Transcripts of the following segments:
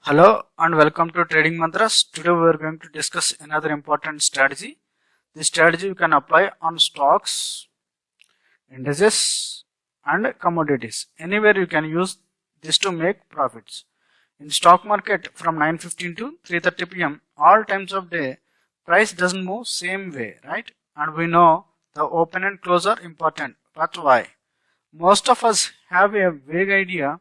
Hello and welcome to Trading Mantras. Today we are going to discuss another important strategy. This strategy you can apply on stocks, indices and commodities. Anywhere you can use this to make profits. In stock market from 9:15 to 3:30 p.m. all times of day, price doesn't move same way, right? And we know the open and close are important. But why? Most of us have a vague idea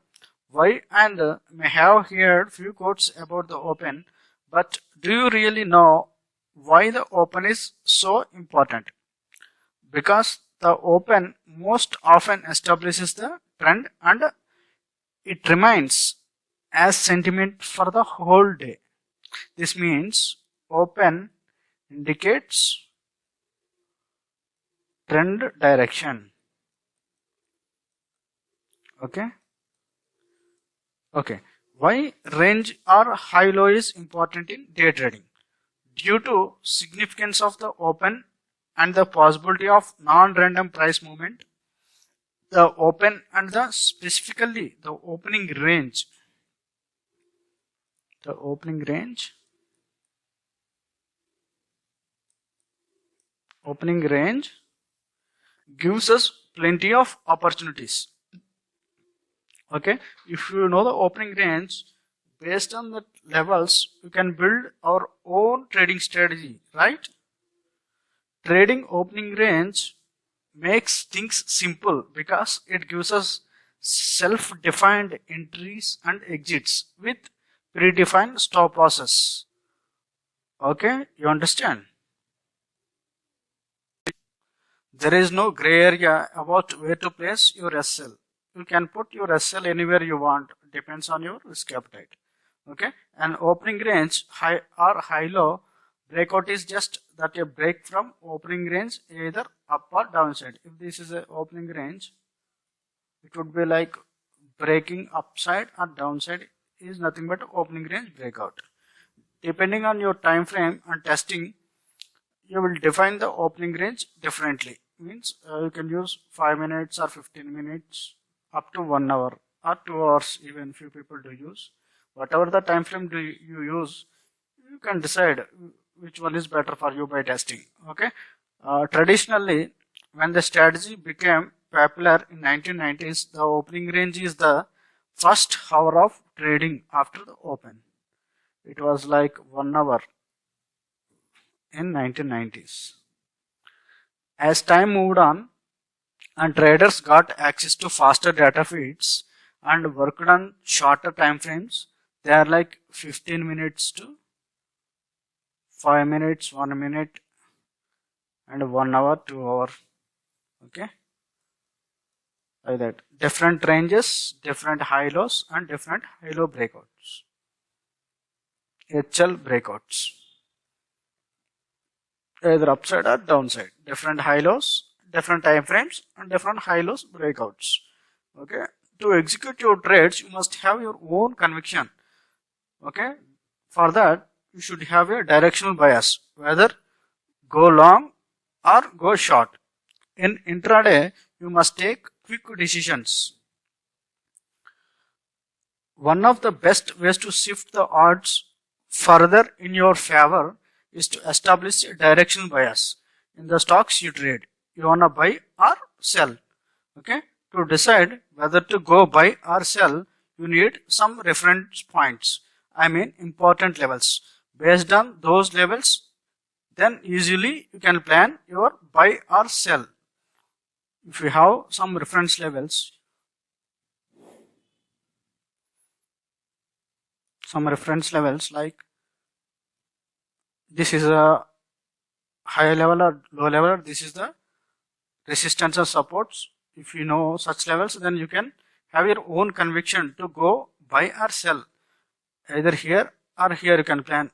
why and may have heard few quotes about the open, but do you really know why the open is so important? Because the open most often establishes the trend and it remains as sentiment for the whole day. This means open indicates trend direction. Okay. Why range or high low is important in day trading? Due to significance of the open and the possibility of non-random price movement, the open and the specifically the opening range gives us plenty of opportunities. Okay, if you know the opening range, based on the levels you can build our own trading strategy, right? Trading opening range makes things simple because it gives us self-defined entries and exits with predefined stop losses. Okay, you understand? There is no gray area about where to place your SL. You can put your SL anywhere you want, depends on your risk appetite. Okay, and opening range high or high low breakout is just that a break from opening range either up or downside. If this is a opening range, it would be like breaking upside or downside is nothing but opening range breakout. Depending on your time frame and testing, you will define the opening range differently. Means you can use 5 minutes or 15 minutes up to 1 hour or 2 hours, even few people do use. Whatever the time frame do you use, you can decide which one is better for you by testing. Okay. Traditionally, when the strategy became popular in 1990s, the opening range is the first hour of trading after the open. It was like 1 hour in 1990s. As time moved on and traders got access to faster data feeds and worked on shorter time frames, they are like 15 minutes to 5 minutes, 1 minute and 1 hour, 2 hour. Okay, like that. Different ranges, different high lows and different high low breakouts. HL breakouts, either upside or downside. Different high lows, different time frames and different high lows breakouts. Okay, to execute your trades you must have your own conviction. Okay, for that you should have a directional bias, whether go long or go short. In intraday you must take quick decisions. One of the best ways to shift the odds further in your favor is to establish a directional bias in the stocks you trade. You wanna buy or sell. Okay, to decide whether to go buy or sell, you need some reference points. I mean important levels. Based on those levels, then usually you can plan your buy or sell. If you have some reference levels, like this is a high level or low level, this is the resistance or supports. If you know such levels, then you can have your own conviction to go buy or sell. Either here or here you can plan.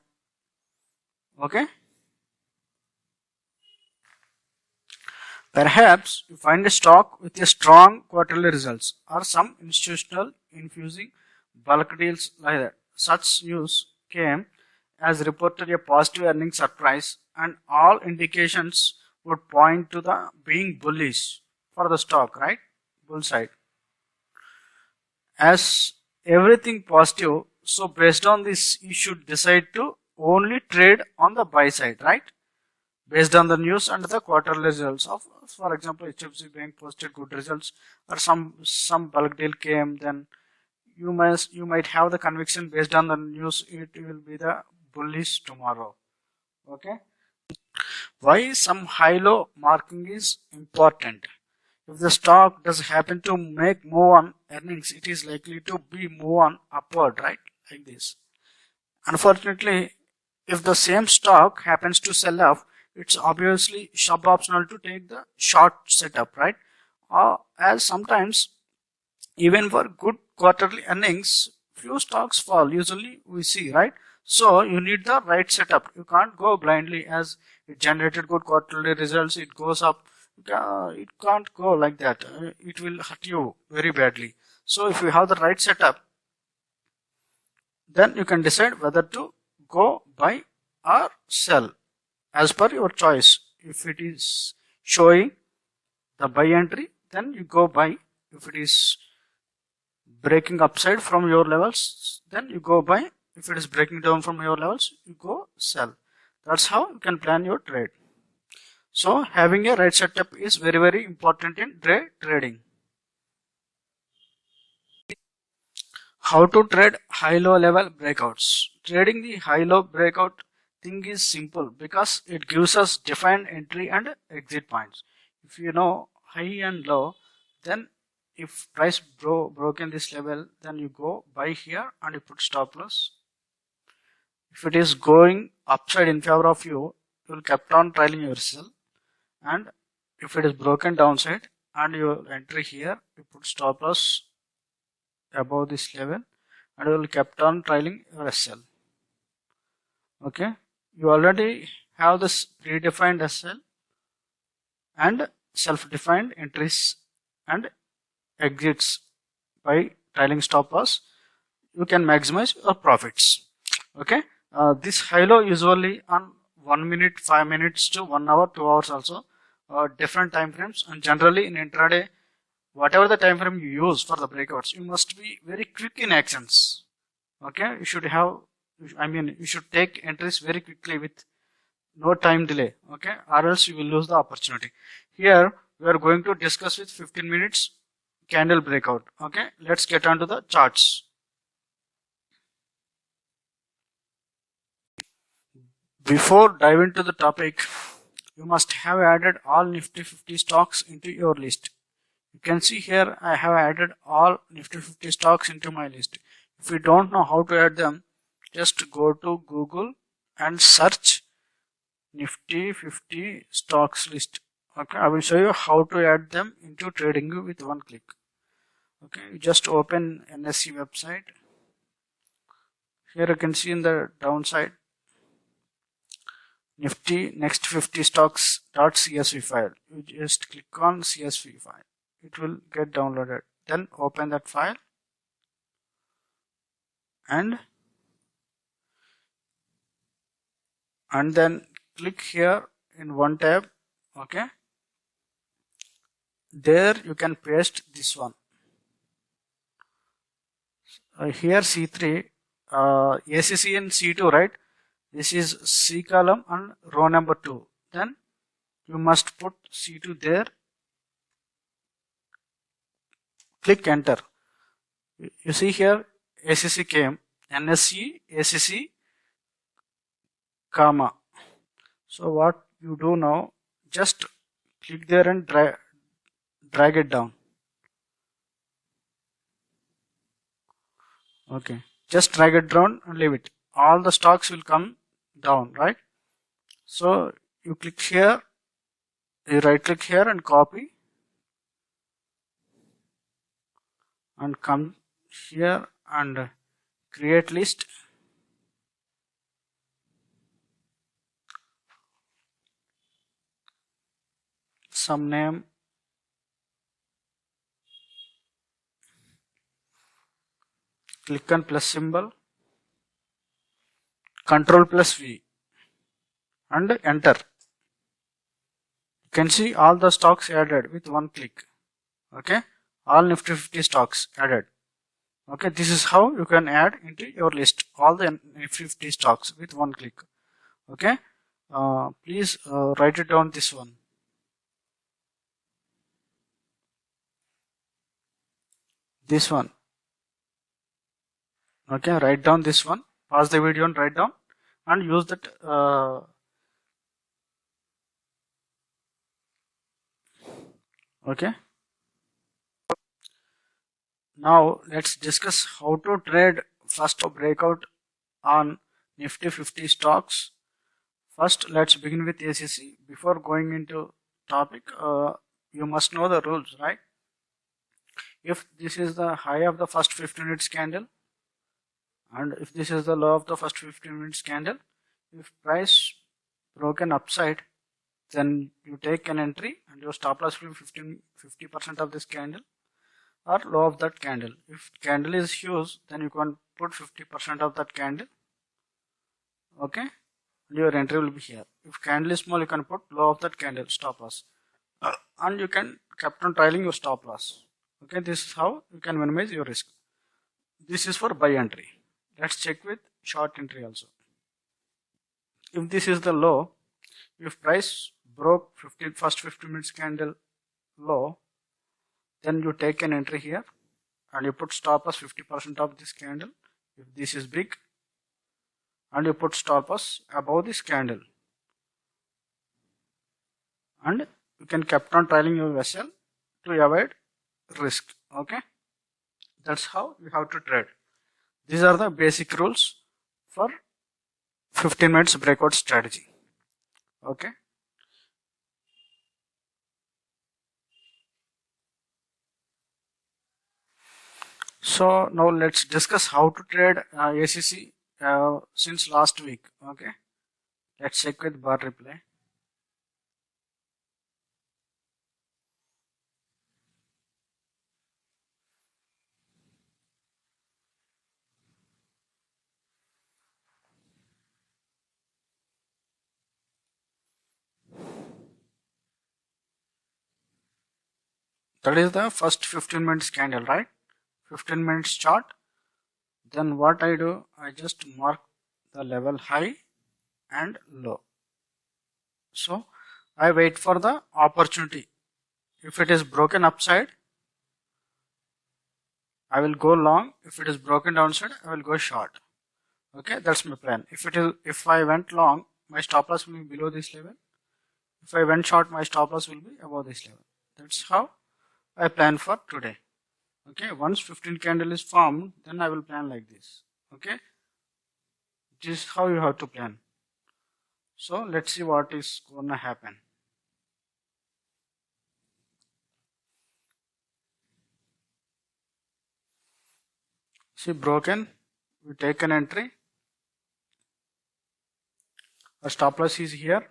Okay. Perhaps you find a stock with a strong quarterly results or some institutional infusing bulk deals like that. Such news came as reported a positive earnings surprise and all indications would point to the being bullish for the stock, right? Bull side. As everything positive So based on this, you should decide to only trade on the buy side, right? Based on the news and the quarterly results of, for example, HFC Bank posted good results, or some bulk deal came, then you might have the conviction based on the news it will be the bullish tomorrow. Okay. Why some high-low marking is important? If the stock does happen to make move on earnings, it is likely to be move on upward, right? Like this. Unfortunately, if the same stock happens to sell off, it's obviously suboptimal to take the short setup, right? As sometimes, even for good quarterly earnings, few stocks fall, usually we see, right? So you need the right setup. You can't go blindly as it generated good quarterly results, it goes up. It can't go like that. It will hurt you very badly. So if you have the right setup, then you can decide whether to go buy or sell as per your choice. If it is showing the buy entry, then you go buy. If it is breaking upside from your levels, then you go buy. If it is breaking down from your levels, you go sell. That's how you can plan your trade. So having a right setup is very, very important in trading. How to trade high-low level breakouts? Trading the high-low breakout thing is simple because it gives us defined entry and exit points. If you know high and low, then if price broken this level, then you go buy here and you put stop loss. If it is going upside in favor of you, you will keep on trailing your sell. And if it is broken downside and you entry here, you put stop loss above this level and you will keep on trailing your SL. Okay, you already have this predefined SL and self-defined entries and exits by trailing stop loss. You can maximize your profits. Okay, this high-low usually on 1 minute, 5 minutes to 1 hour, 2 hours also, different time frames, and generally in intraday, whatever the time frame you use for the breakouts, you must be very quick in actions. Okay, you should have, you should take entries very quickly with no time delay. Okay, or else you will lose the opportunity. Here we are going to discuss with 15 minutes candle breakout. Okay, let's get on to the charts. Before diving into the topic, you must have added all Nifty 50 stocks into your list. You can see here I have added all Nifty 50 stocks into my list. If you don't know how to add them, just go to Google and search Nifty 50 stocks list. Okay, I will show you how to add them into TradingView with one click. Okay, you just open NSE website. Here you can see in the downside Nifty next 50 stocks.csv file. You just click on CSV file. It will get downloaded. Then open that file and then click here in one tab. Okay, there you can paste this one. Here C3, ACC and C2, right? This is C column and row number 2. Then you must put C2 there. Click enter. You see here ACC came, NSE, ACC, comma. So what you do now, just click there and drag it down. Okay, just drag it down and leave it. All the stocks will come down, right? So you click here, you right click here and copy, and come here and create list. Some name, click on plus symbol, Control plus V and enter. You can see all the stocks added with one click. Okay, all Nifty 50 stocks added. Okay, this is how you can add into your list all the Nifty 50 stocks with one click. Okay, please write it down, this one. This one. Okay, write down this one. Pause the video and write down and use that. Okay. Now let's discuss how to trade first breakout on Nifty 50 stocks. First, let's begin with ACC. Before going into topic, you must know the rules, right? If this is the high of the first 15 minutes candle, and if this is the low of the first 15 minutes candle, if price broken upside, then you take an entry and your stop loss will be 50% of this candle or low of that candle. If candle is huge, then you can put 50% of that candle. Okay, and your entry will be here. If candle is small, you can put low of that candle, stop loss, and you can keep on trailing your stop loss. Okay, this is how you can minimize your risk. This is for buy entry. Let's check with short entry also. If this is the low, if price broke first 15 minutes candle low, then you take an entry here and you put stop loss 50% of this candle if this is big, and you put stop loss above this candle, and you can keep on trailing your vessel to avoid risk. Okay, that's how you have to trade. These are the basic rules for 15 minutes breakout strategy. Okay, so now let's discuss how to trade ACC since last week. Okay, let's check with bar replay. That is the first 15 minutes candle, right? 15 minutes chart. Then what I do, I just mark the level high and low. So I wait for the opportunity. If it is broken upside, I will go long. If it is broken downside, I will go short. Okay, that's my plan. If I went long, my stop loss will be below this level. If I went short, my stop loss will be above this level. That's how I plan for today. Okay, once 15 candle is formed, then I will plan like this. Okay, this is how you have to plan. So let's see what is gonna happen. See, broken, we take an entry. Our stop loss is here.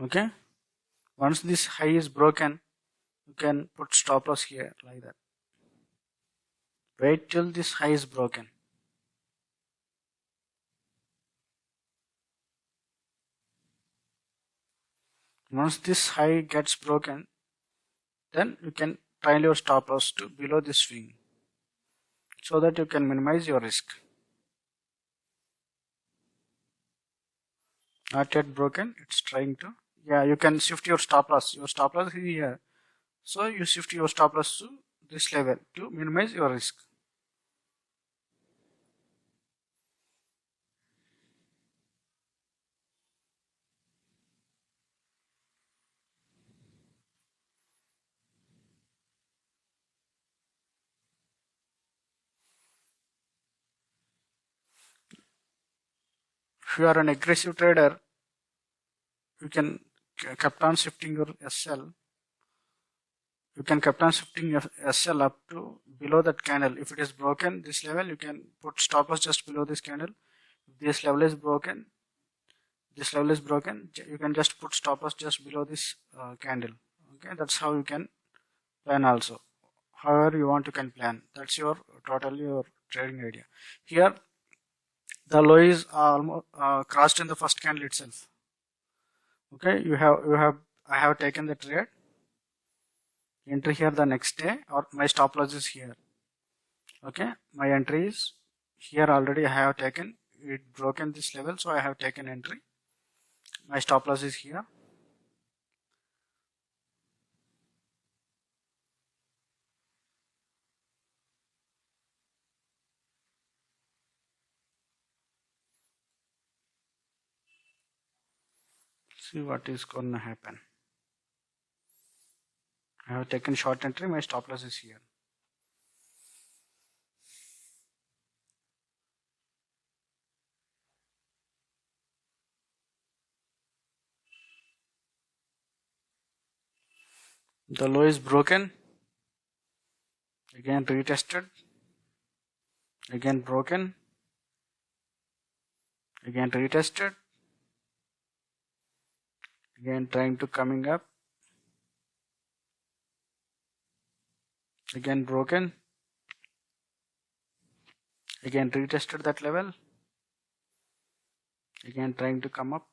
Okay, once this high is broken, you can put stop loss here like that. Wait till this high is broken. Once this high gets broken, then you can trail your stop loss to below this swing so that you can minimize your risk. Not yet broken, it's trying to. Yeah, you can shift your stop loss. Your stop loss is here. So you shift your stop loss to this level to minimize your risk. If you are an aggressive trader, you can keep on shifting your SL. You can keep on shifting your SL up to below that candle. If it is broken, this level, you can put stop loss just below this candle. If this level is broken, you can just put stop loss just below this candle. Okay, that's how you can plan also. However you want, you can plan. That's your trading idea. Here, the low is almost crossed in the first candle itself. Okay, I have taken the trade. entry here the next day, or my stop loss is here. Okay, my entry is here already. I have taken it, broken this level, so I have taken entry. My stop loss is here. See what is going to happen. I have taken short entry, my stop loss is here. The low is broken, again retested, again broken, again retested, again trying to coming up, again broken, again retested that level, again trying to come up.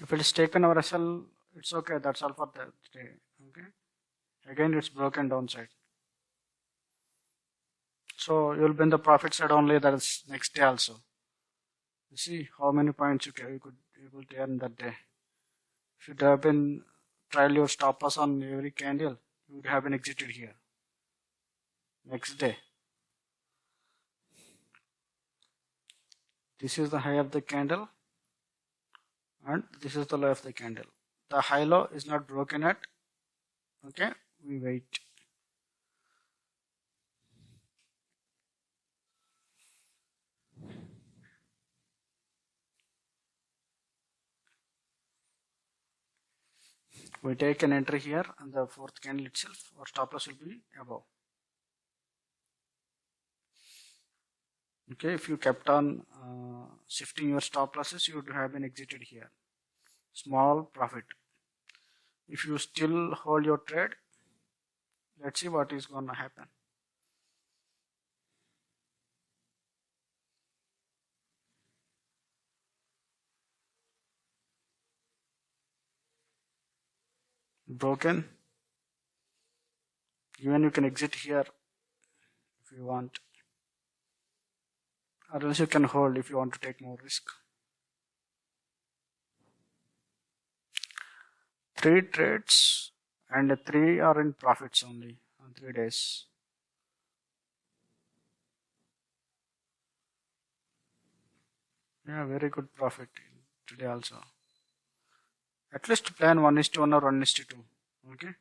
If it is taken over SL, it's okay, that's all for the day. Okay, again it's broken downside, so you'll be in the profit side only. That is next day also. You see how many points you could able to earn that day. If you'd have been trial your stop loss on every candle, you would have been exited here next day. This is the high of the candle and this is the low of the candle. The high low is not broken yet. Okay, we wait. We take an entry here and the fourth candle itself, our stop loss will be above. Okay, if you kept on shifting your stop losses, you would have been exited here. Small profit. If you still hold your trade, let's see what is going to happen. Broken. Even you can exit here if you want, or else you can hold if you want to take more risk. 3 trades and 3 are in profits only on 3 days. Yeah, very good profit today also. At least plan 1:1 or 1:2. Okay.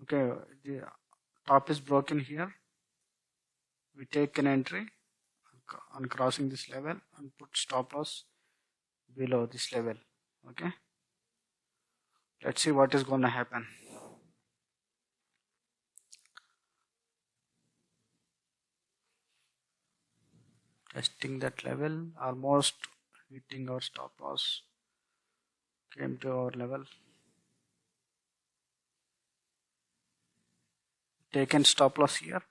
Okay, the top is broken here. We take an entry on crossing this level and put stop loss below this level. Okay, let's see what is going to happen. Testing that level, almost hitting our stop loss, came to our level, taken stop loss here.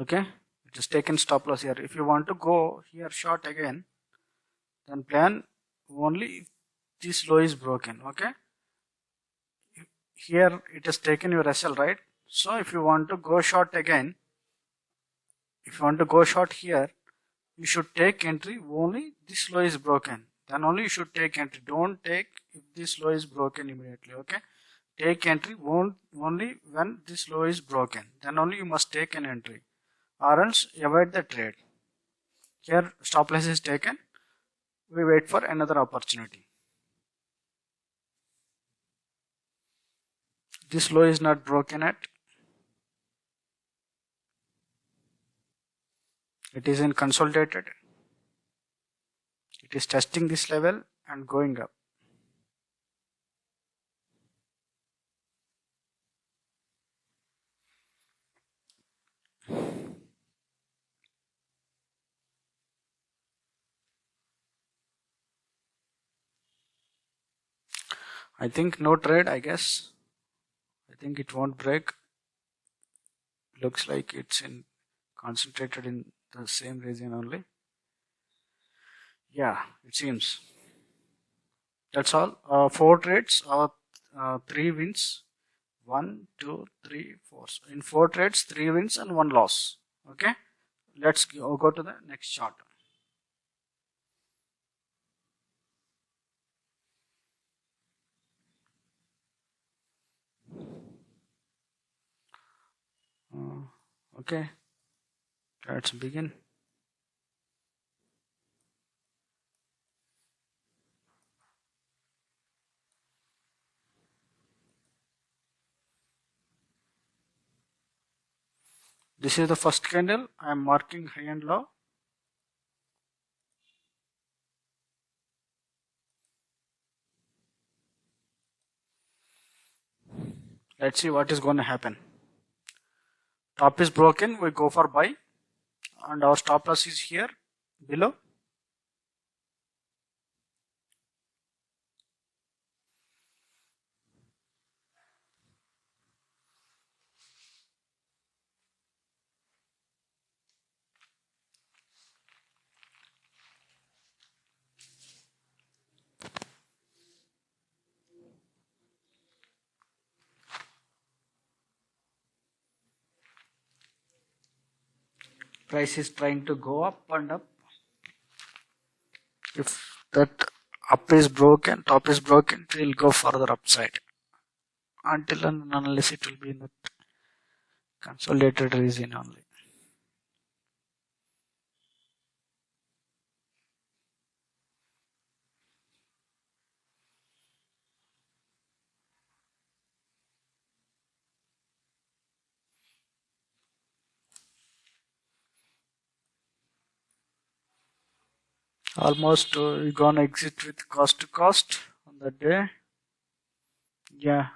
Okay, it is taken stop loss here. If you want to go here short again, then plan only if this low is broken. Okay, here it has taken your SL, right? So if you want to go short again, if you want to go short here, you should take entry only this low is broken, then only you should take entry. Don't take if this low is broken immediately. Okay, take entry only when this low is broken, then only you must take an entry, or else avoid the trade. Here stop loss is taken, we wait for another opportunity. This low is not broken yet. It is in consolidated. It is testing this level and going up. I think no trade, I guess. I think it won't break. Looks like it's in concentrated in the same region only. Yeah, it seems. That's all. 4 trades, 3 wins. 1, 2, 3, 4. So in 4 trades, 3 wins and 1 loss. Okay, let's go to the next chart. Okay, let's begin. This is the first candle. I am marking high and low. Let's see what is going to happen. Top is broken, we go for buy, and our stop loss is here below. Price is trying to go up and up. If that up is broken, top is broken, it will go further upside. Until and unless it will be in that consolidated region only. Almost we're gonna exit with cost to cost on that day. Yeah,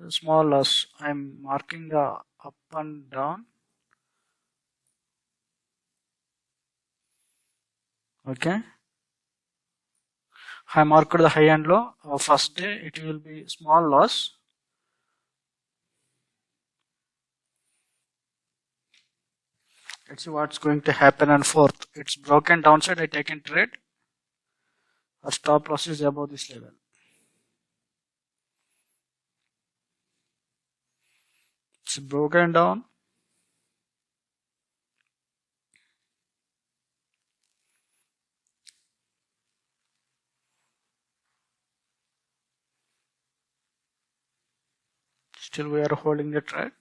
small loss. I'm marking the up and down. Okay, I marked the high and low. First day it will be small loss. Let's see what's going to happen on 4th. It's broken downside. I take in trade. Our stop loss is above this level. It's broken down. Still we are holding the trade.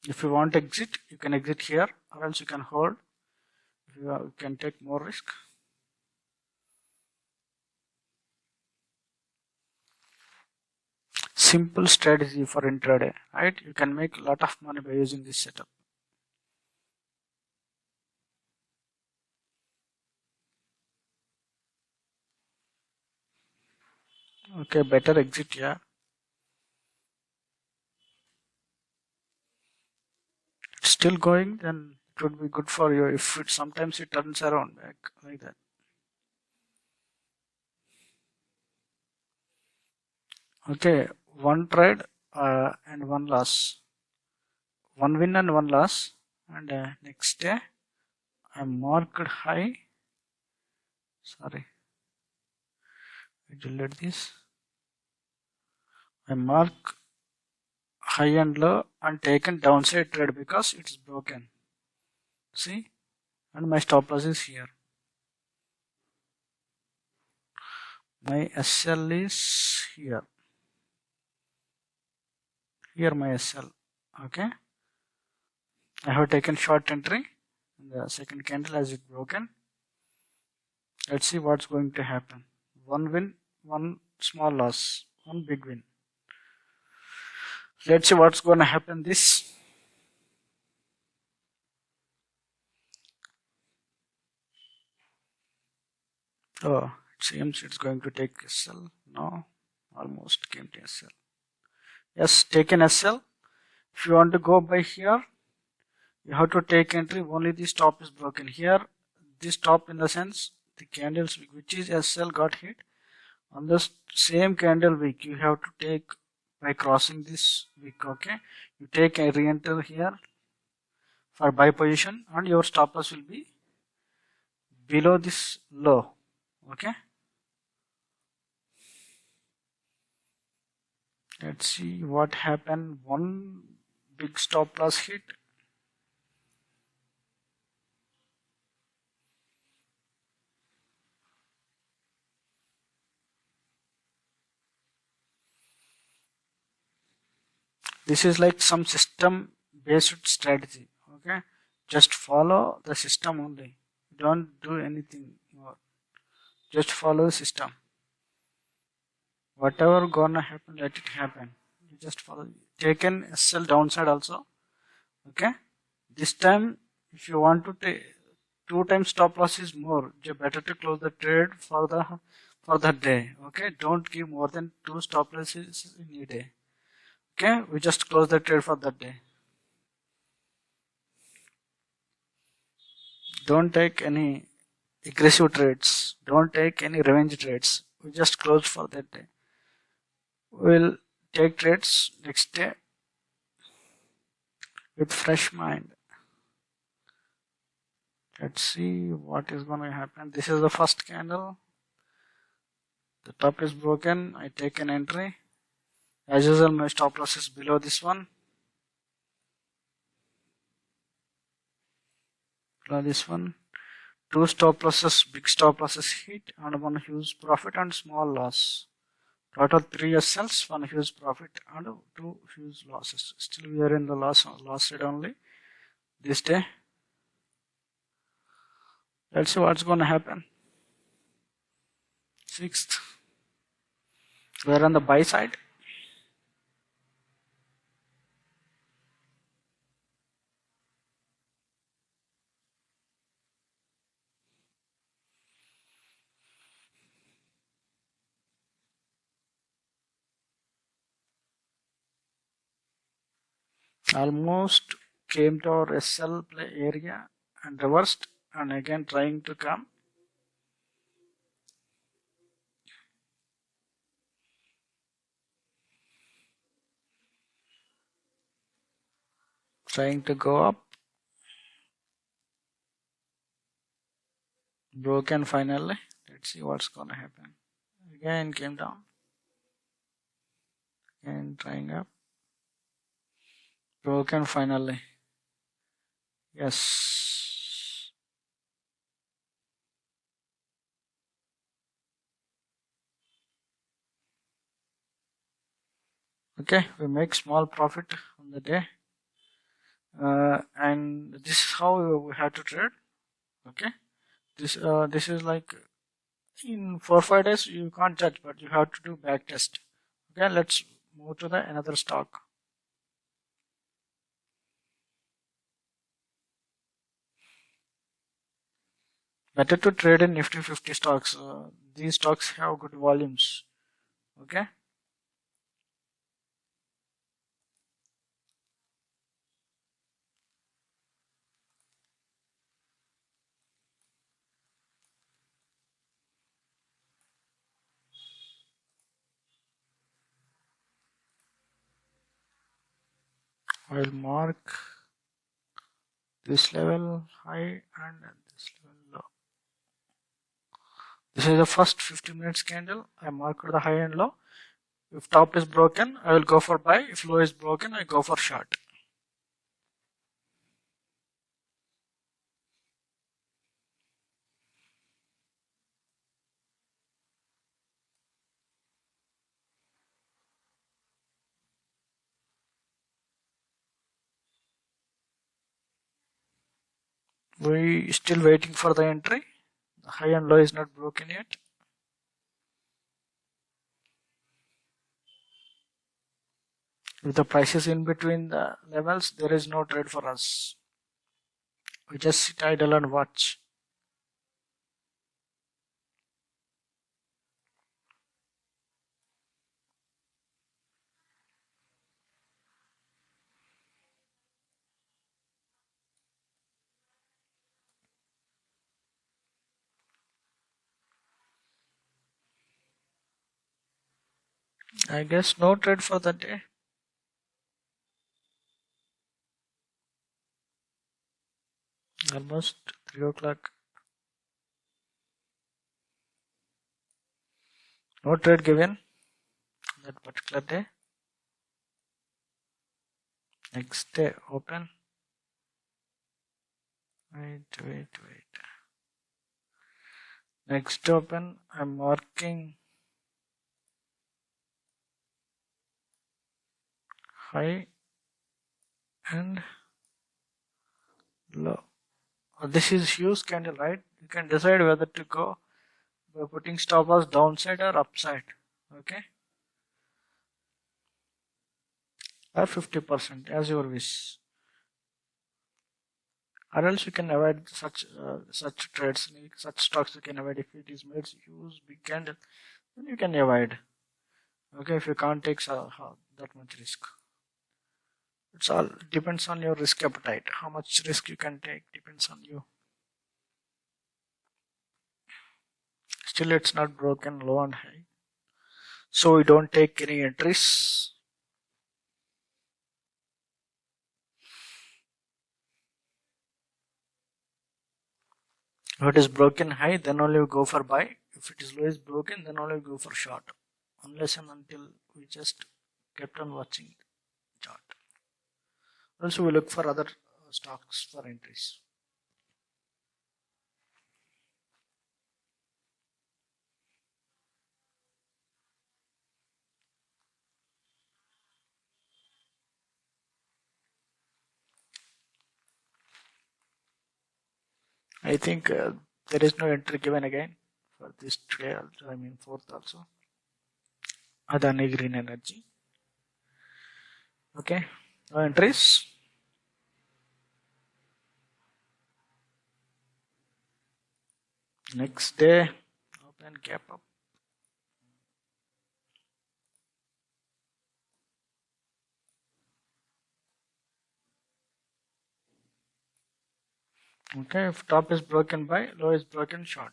If you want to exit, you can exit here, or else you can hold. You can take more risk. Simple strategy for intraday, right? You can make a lot of money by using this setup. Okay, better exit, yeah. It's still going, then it would be good for you if sometimes it turns around back like that. Okay, 1 trade and 1 loss. 1 win and 1 loss. And next day I marked high. Sorry, I delete this. I mark high and low and taken downside trade because it's broken. See, and my stop loss is here. My SL is here. Here my SL. Okay, I have taken short entry in the second candle as it broken. Let's see what's going to happen. 1 win, 1 small loss, 1 big win. Let's see what's going to happen this. Oh, it seems it's going to take SL. No, almost came to SL. Yes, taken SL. If you want to go by here, you have to take entry. Only this top is broken here. This top, in the sense, the candles which is SL got hit. On the same candle wick, you have to take by crossing this wick. Okay, you take a re-enter here for buy position, and your stop loss will be below this low. Okay, let's see what happened. One big stop loss hit. This is like some system based strategy. Okay, just follow the system only, don't do anything more, just follow the system. Whatever gonna happen, let it happen. You just follow. Take an SL downside also. Okay, this time if you want to take 2 times stop loss is more, you better to close the trade for the day. Okay, don't give more than 2 stop losses in a day. Okay, we just close the trade for that day. Don't take any aggressive trades, don't take any revenge trades. We just close for that day. We'll take trades next day with fresh mind. Let's see what is going to happen. This is the first candle. The top is broken. I take an entry. As usual, my stop loss is below this one. Below this one. 2 stop losses, big stop losses hit, and 1 huge profit and small loss. Total 3 SLs, 1 huge profit and 2 huge losses. Still we are in the loss side only this day. Let's see what's going to happen. 6th. We are on the buy side. Almost came to our SL play area and reversed, and again trying to come. Trying to go up. Broken finally. Let's see what's going to happen. Again came down. Again trying up. Broken finally. Yes. Okay, we make small profit on the day. And this is how we have to trade. Okay, this is like in 4-5 days you can't judge, but you have to do back test. Okay, let's move to the another stock. Better to trade in Nifty 50 stocks. These stocks have good volumes. Okay. I'll mark this level high and this level low. This is the first 50 minutes candle. I marked the high and low. If top is broken, I will go for buy. If low is broken, I go for short. We still waiting for the entry. The high and low is not broken yet. If the price is in between the levels, there is no trade for us. We just sit idle and watch. I guess no trade for the day. almost 3 o'clock. No trade given that particular day. Next day open. Wait. Next open, I'm marking high and low. This is huge candle, right? You can decide whether to go by putting stop loss downside or upside. Okay, or 50% as your wish. Or else you can avoid such trades, such stocks you can avoid. If it is made huge big candle, then you can avoid. Okay, if you can't take that much risk. It's all depends on your risk appetite. How much risk you can take depends on you. Still, it's not broken low and high, so we don't take any entries. If it is broken high, then only we go for buy. If it is low is broken, then only we go for short, unless and until we just kept on watching chart. Also, we look for other stocks for entries. I think there is no entry given again for this trade. I mean fourth also. Adani Green Energy. Okay, no entries. Next day, open gap up. Okay, if top is broken buy, low is broken short.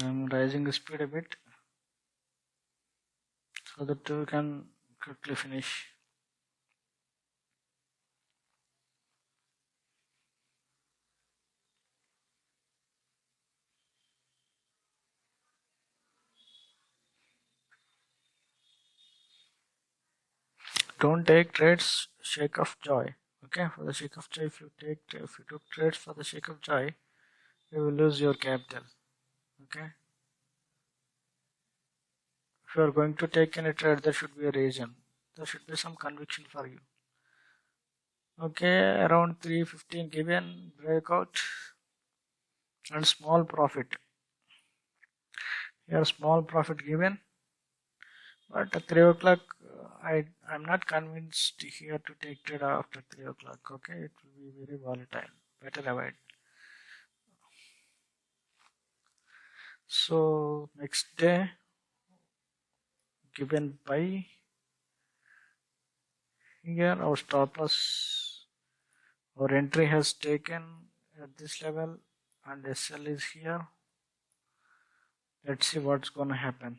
I'm raising the speed a bit so that we can quickly finish. Don't take trades sake of joy. Okay, for the sake of joy, if you took trades for the sake of joy, you will lose your capital. Okay, if you are going to take any trade, there should be a reason. There should be some conviction for you. Okay, around 315 given breakout and small profit. Here small profit given, but at 3 o'clock I'm not convinced here to take trade after 3 o'clock. Okay, it will be very volatile. Better avoid. So next day given buy. Here our stop loss, our entry has taken at this level and SL is here. Let's see what's gonna happen.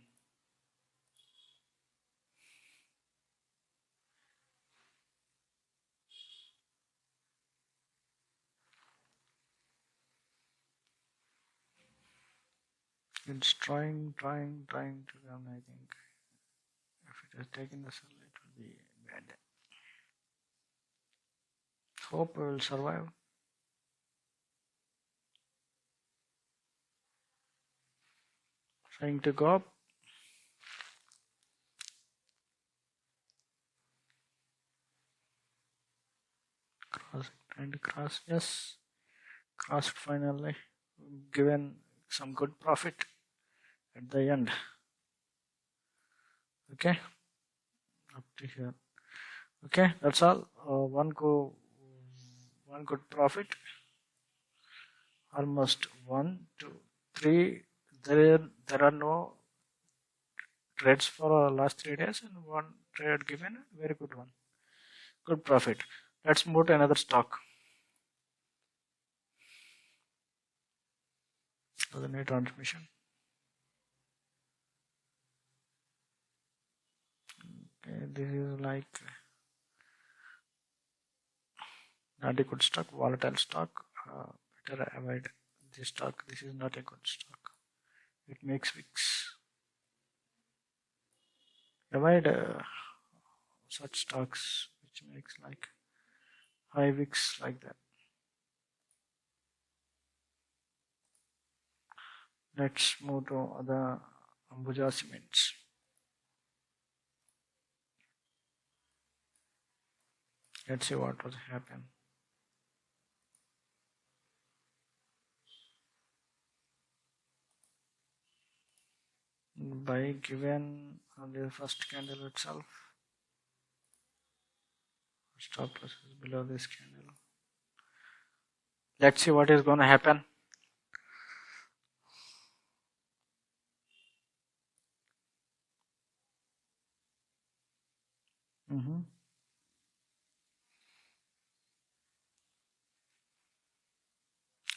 It's trying to come. I think if it has taken the sell, it will be bad. Hope we will survive. Trying to go up. Trying to cross. Yes, crossed finally. Given some good profit at the end. Okay, up to here. Okay, that's all. One good profit. Almost 1, 2, 3. There are no trades for last 3 days and one trade given. Very good one. Good profit. Let's move to another stock. Doesn't need transmission. Okay, this is like not a good stock, volatile stock. Better avoid this stock. This is not a good stock. It makes wicks. Avoid such stocks which makes like high wicks like that. Let's move to other Ambuja cements. Let's see what was happen. Buy given on the first candle itself. Stop loss is below this candle. Let's see what is going to happen.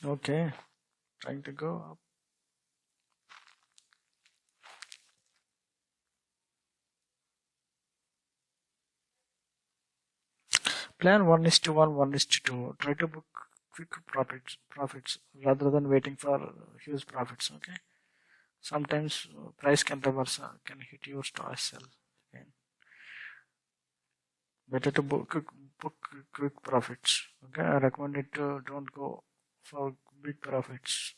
Okay, trying to go up. Plan 1:1, 1:2. Try to book quick profits rather than waiting for huge profits. Okay. Sometimes price can reverse, can hit your stop sell. Okay. Better to book quick profits. Okay. I recommend it to don't go for big profits.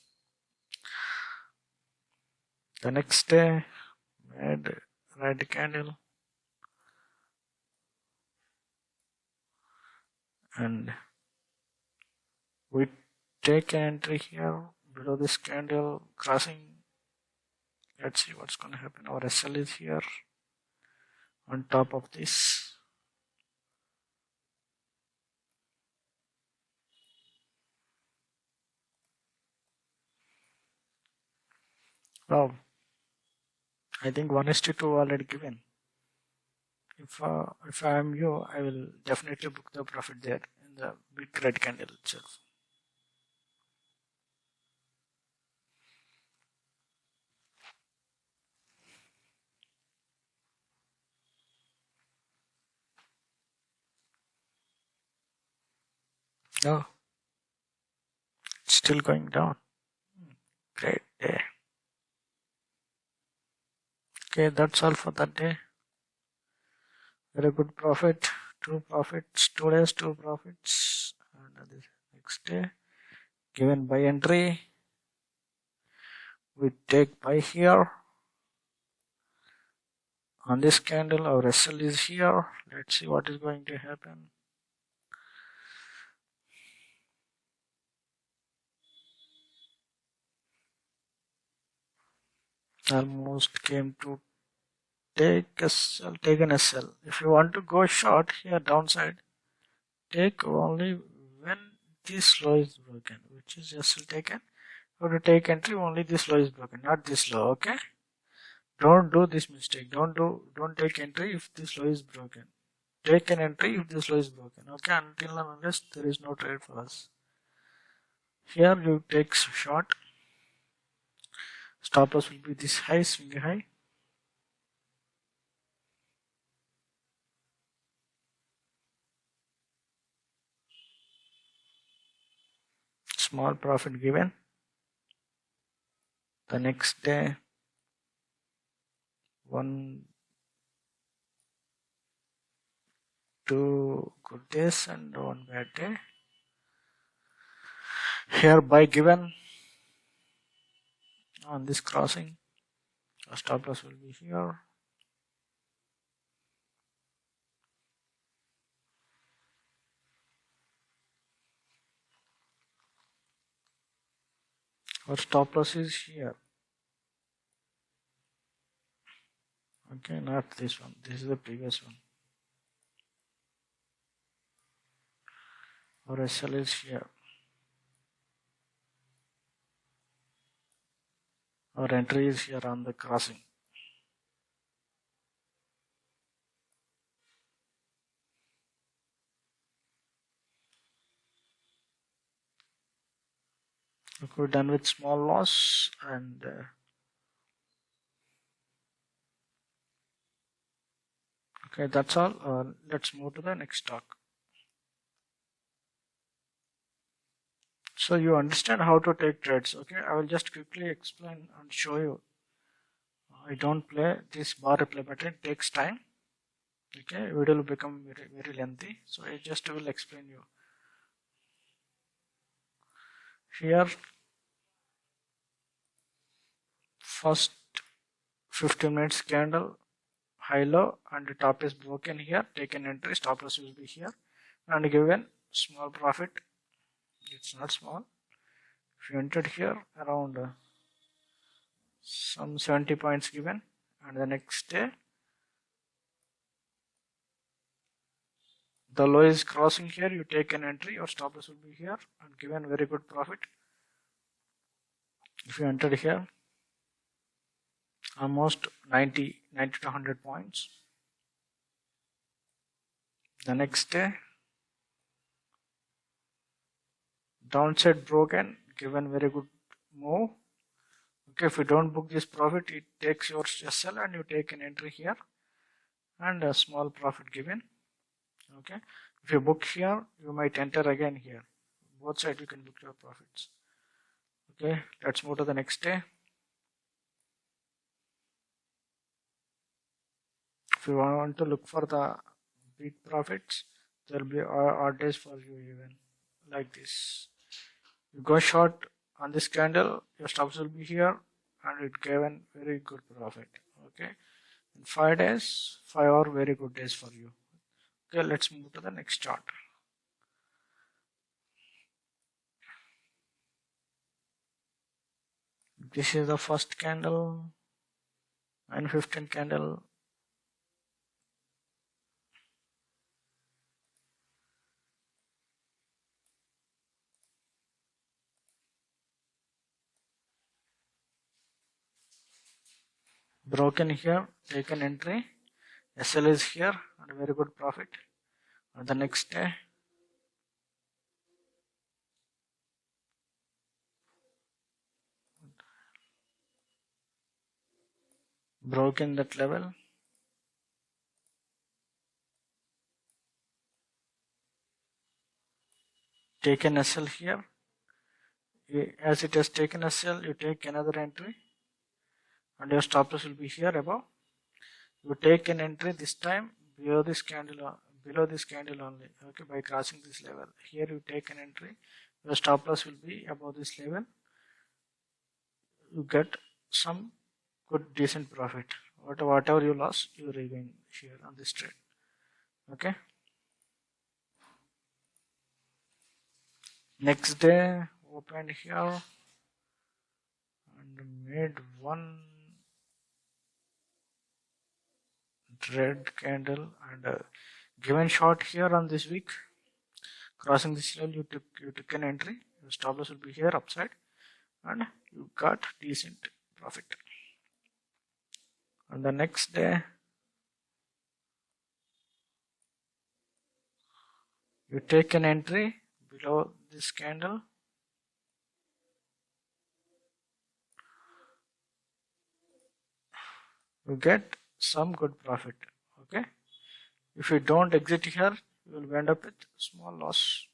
The next day, made red candle. And we take an entry here below this candle crossing. Let's see what's going to happen. Our SL is here on top of this. Wow, I think 1:2 already given. If I am you, I will definitely book the profit there in the big red candle itself. Oh, it's still going down. Great day. Okay, that's all for that day. Very good profit. 2 profits. 2 days, 2 profits. And this next day, given by entry. We take buy here. On this candle, our SL is here. Let's see what is going to happen. Almost came to take an SL. If you want to go short here downside, take only when this low is broken, which is SL taken. You have to take entry only this low is broken, not this low. Okay. Don't do this mistake. Don't take entry if this low is broken. Take an entry if this low is broken. Okay, until and unless there is no trade for us. Here you take short. Stop loss will be this high, swing high. Small profit given. The next day, 1, 2 good days and 1 bad day. Here buy given on this crossing. A stop loss will be here. Our stop loss is here. Okay, not this one. This is the previous one. Our SL is here. Our entry is here on the crossing. we're done with small loss, and okay, that's all. Let's move to the next stock. So you understand how to take trades. Okay, I will just quickly explain and show you. I don't play this bar replay button, it takes time. Okay, video will become very lengthy, so I just will explain you. Here, first 15 minutes candle, high low, and the top is broken here. Take an entry, stop loss will be here, and given small profit. It's not small. If you entered here around some 70 points given, and the next day the low is crossing here, you take an entry, your stop loss will be here, and given very good profit. If you entered here almost 90 to 100 points, the next day downside broken, given very good move. Okay, if you don't book this profit, it takes your SL and you take an entry here, and a small profit given. Okay, if you book here, you might enter again here. Both sides you can book your profits. Okay, let's move to the next day. If you want to look for the big profits, there will be odd days for you, even like this. You go short on this candle, your stops will be here, and it gave a very good profit. Okay, in 5 days, 5 are very good days for you. Okay, let's move to the next chart. This is the first candle, 9:15 candle. Broken here, take an entry. SL is here, and a very good profit. And the next day, broken that level. Take an SL here. As it has taken SL, you take another entry, and your stop loss will be here above. You take an entry this time below this candle only. Okay, by crossing this level. Here you take an entry. Your stop loss will be above this level. You get some good decent profit. Whatever you lost, you regain here on this trade. Okay. Next day opened here and made one red candle, and given short here on this week, crossing this level, you took an entry. Your stop loss will be here upside, and you got decent profit. And the next day, you take an entry below this candle. You get some good profit. Okay, if you don't exit here, you will end up with small loss.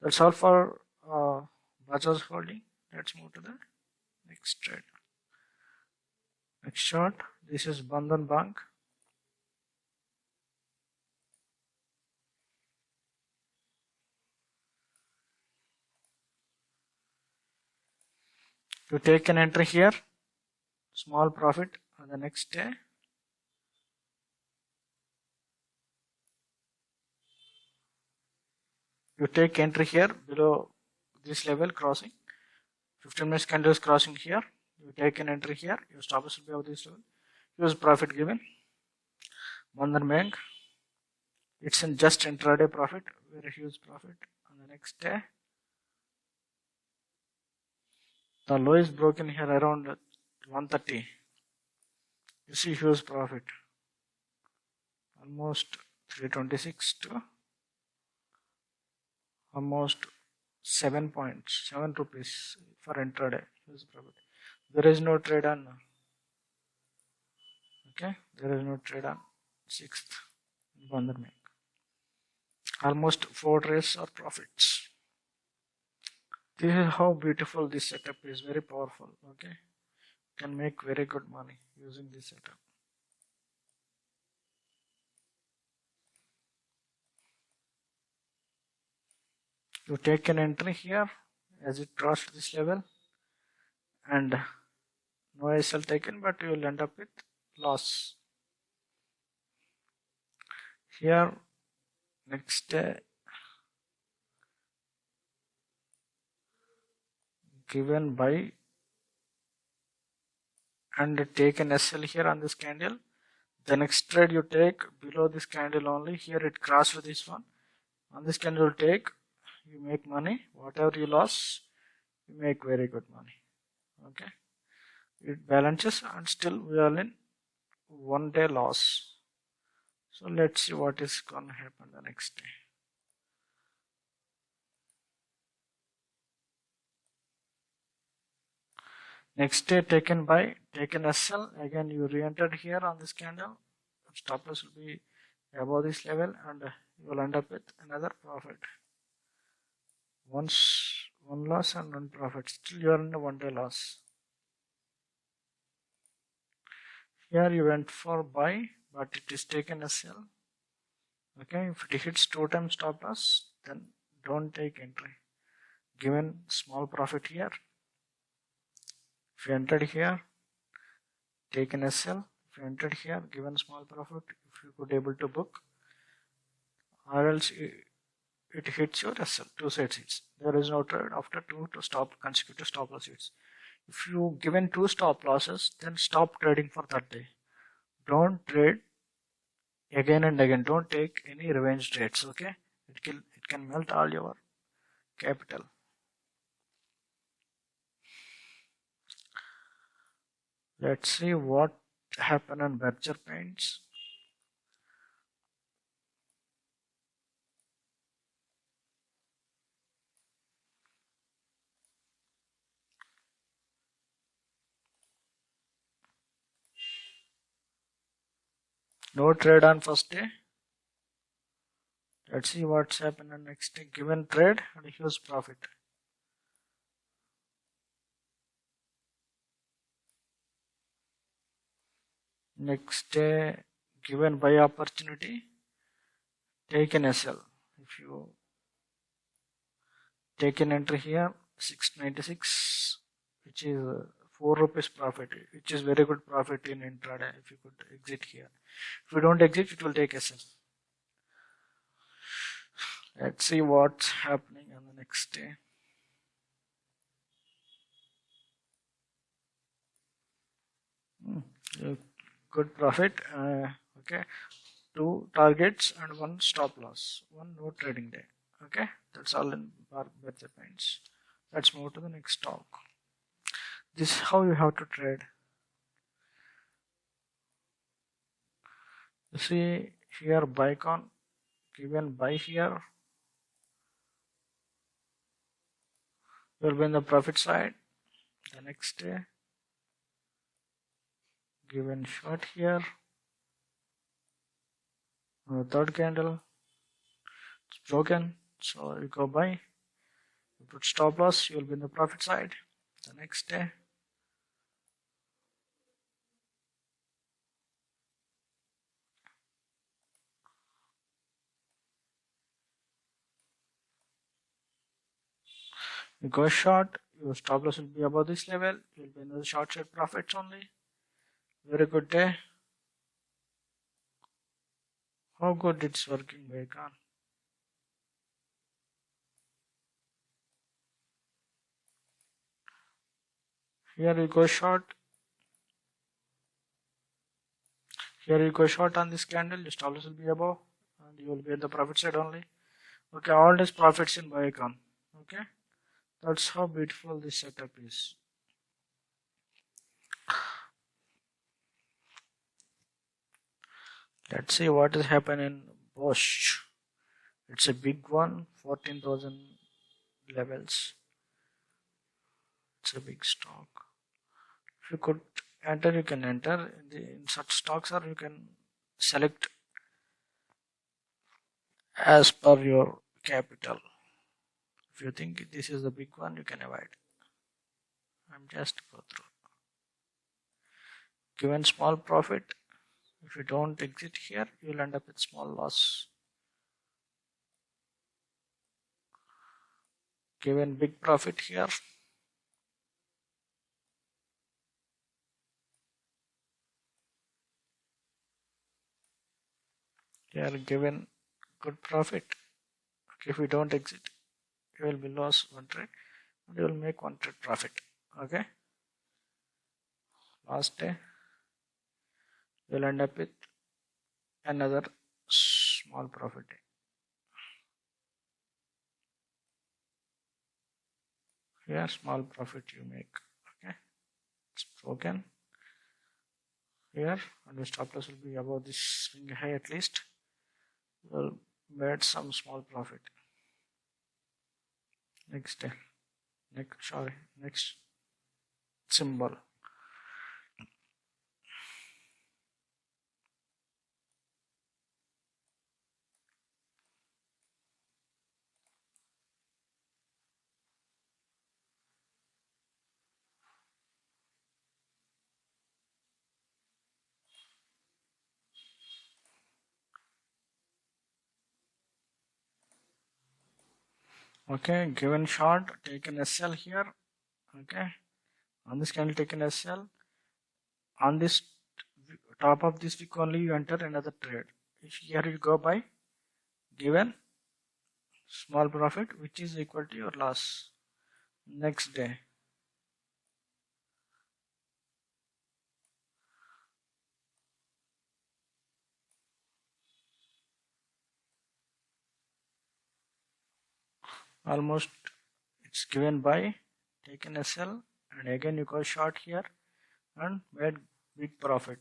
That's all for Bajaj holding. Let's move to the next trade. Next chart. This is Bandhan Bank. You take an entry here, small profit on the next day. You take entry here below this level crossing. 15 minutes candle is crossing here. You take an entry here. Your stop loss will be over this level. Use profit given. Bandhan Bank. It's in just intraday profit. Very huge profit on the next day. The low is broken here around 130. You see huge profit. Almost 326 to almost 7 points, 7 rupees for intraday. There is no trade on. Okay, there is no trade on 6th. Bandhan Bank. Almost 4 trades or profits. This is how beautiful this setup is. Very powerful. Okay, can make very good money using this setup. You take an entry here as it crossed this level, and no SL taken, but you will end up with loss. Here next day given buy and take an SL here on this candle. The next trade you take below this candle only. Here it crossed with this one. On this candle you take, you make money. Whatever you lost, you make very good money. Okay, it balances, and still we are in 1 day loss. So let's see what is gonna happen the next day. Next day taken by, taken SL, again you re-entered here on this candle. Stop loss will be above this level, and you will end up with another profit. Once one loss and one profit, still you are in a 1 day loss. Here you went for buy, but it is taken as sell. Okay, if it hits 2 times stop loss, then don't take entry. Given small profit here. If you entered here, take an SL. If you entered here, given small profit, if you could able to book, or else it hits your SL, 2 side hits. There is no trade after 2 to stop consecutive stop loss hits. If you given 2 stop losses, then stop trading for that day. Don't trade again and again. Don't take any revenge trades. Okay, it can melt all your capital. Let's see what happened on Berkshire Paints. No trade on first day. Let's see what's happened on next day. Given trade and a huge profit. Next day, given buy opportunity, take an SL. If you take an entry here, 696, which is 4 rupees profit, which is very good profit in intraday. If you could exit here, if you don't exit, it will take SL. Let's see what's happening on the next day. Good profit. Okay, 2 targets and 1 stop loss, 1 no trading day. Okay, that's all in Berkshire Paints. Let's move to the next stock. This is how you have to trade. You see here, Bicon, given buy here, you will be in the profit side. The next day, given short here, the third candle, it's broken, so you go buy. You put stop loss, you will be in the profit side. The next day, you go short, your stop loss will be above this level, you will be in the short side profits only. Very good day. How good it's working, Bacon. Here you go short. Here you go short on this candle, your stop loss will be above, and you will be in the profit side only. Okay, all these profits in Bicon. Okay, that's how beautiful this setup is. Let's see what has happened in Bosch. It's a big one, 14,000 levels. It's a big stock. If you could enter, you can enter in such stocks, or you can select as per your capital. If you think this is the big one, you can avoid. I'm just go through. Given small profit, if you don't exit here, you'll end up with small loss. Given big profit here, you are given good profit. Okay, if you don't exit, you will be lost one trade, and you will make one trade profit. Okay, last day you'll end up with another small profit day. Here small profit you make. Okay, it's broken here, and the stop loss will be above this swing high at least. We'll made some small profit. Next day, next symbol. Okay, given short, take an SL here. Okay, on this candle take an SL. On this top of this wick only you enter another trade. If here you go by given small profit, which is equal to your loss. Next day, almost it's given by taken SL, and again you go short here and made big profit.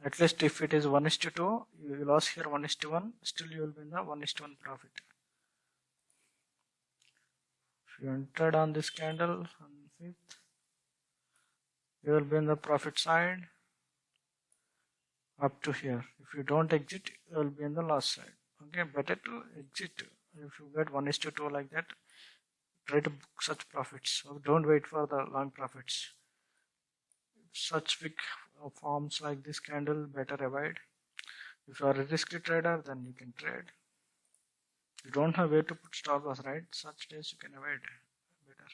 At least if it is 1:2, you lost here 1:1, still you will be in the 1:1 profit. If you entered on this candle on 5th, you will be in the profit side up to here. If you don't exit, you will be in the loss side. Okay, better to exit. If you get 1:2 like that, try to book such profits. So don't wait for the long profits. Such big forms like this candle, better avoid. If you are a risky trader, then you can trade. You don't have where to put stop loss, right? Such days you can avoid better.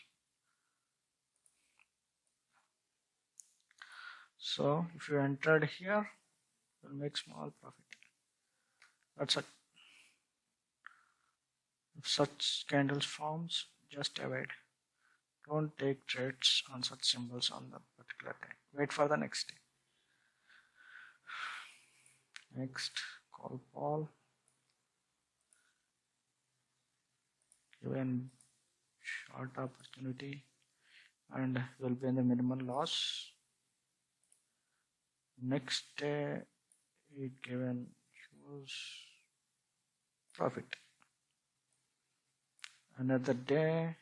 So if you entered here, you'll make small profit. That's it. If such candles forms, just avoid. Don't take trades on such symbols on the particular day. Wait for the next day. Next, call. Given short opportunity and will be in the minimal loss. Next day, it given shows profit. Another day,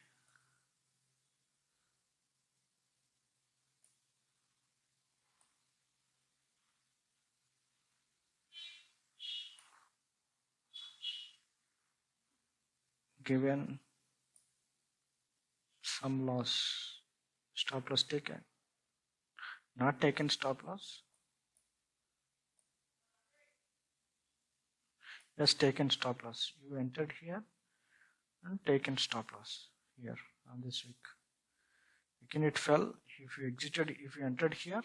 given some loss, stop loss taken, not taken stop loss, just taken stop loss. You entered here and taken stop loss here on this week. Again it fell. If you exited, if you entered here,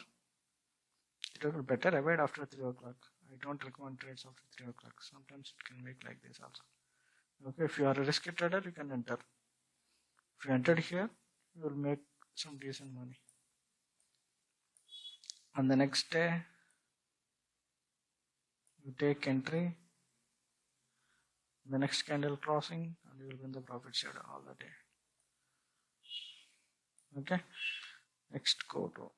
it will better avoid after 3 o'clock. I don't recommend trades after 3 o'clock. Sometimes it can make like this also. Okay, if you are a risky trader, you can enter. If you entered here, you will make some decent money. On the next day, you take entry, the next candle crossing, and you will be in the profit side all the day. Okay, next go to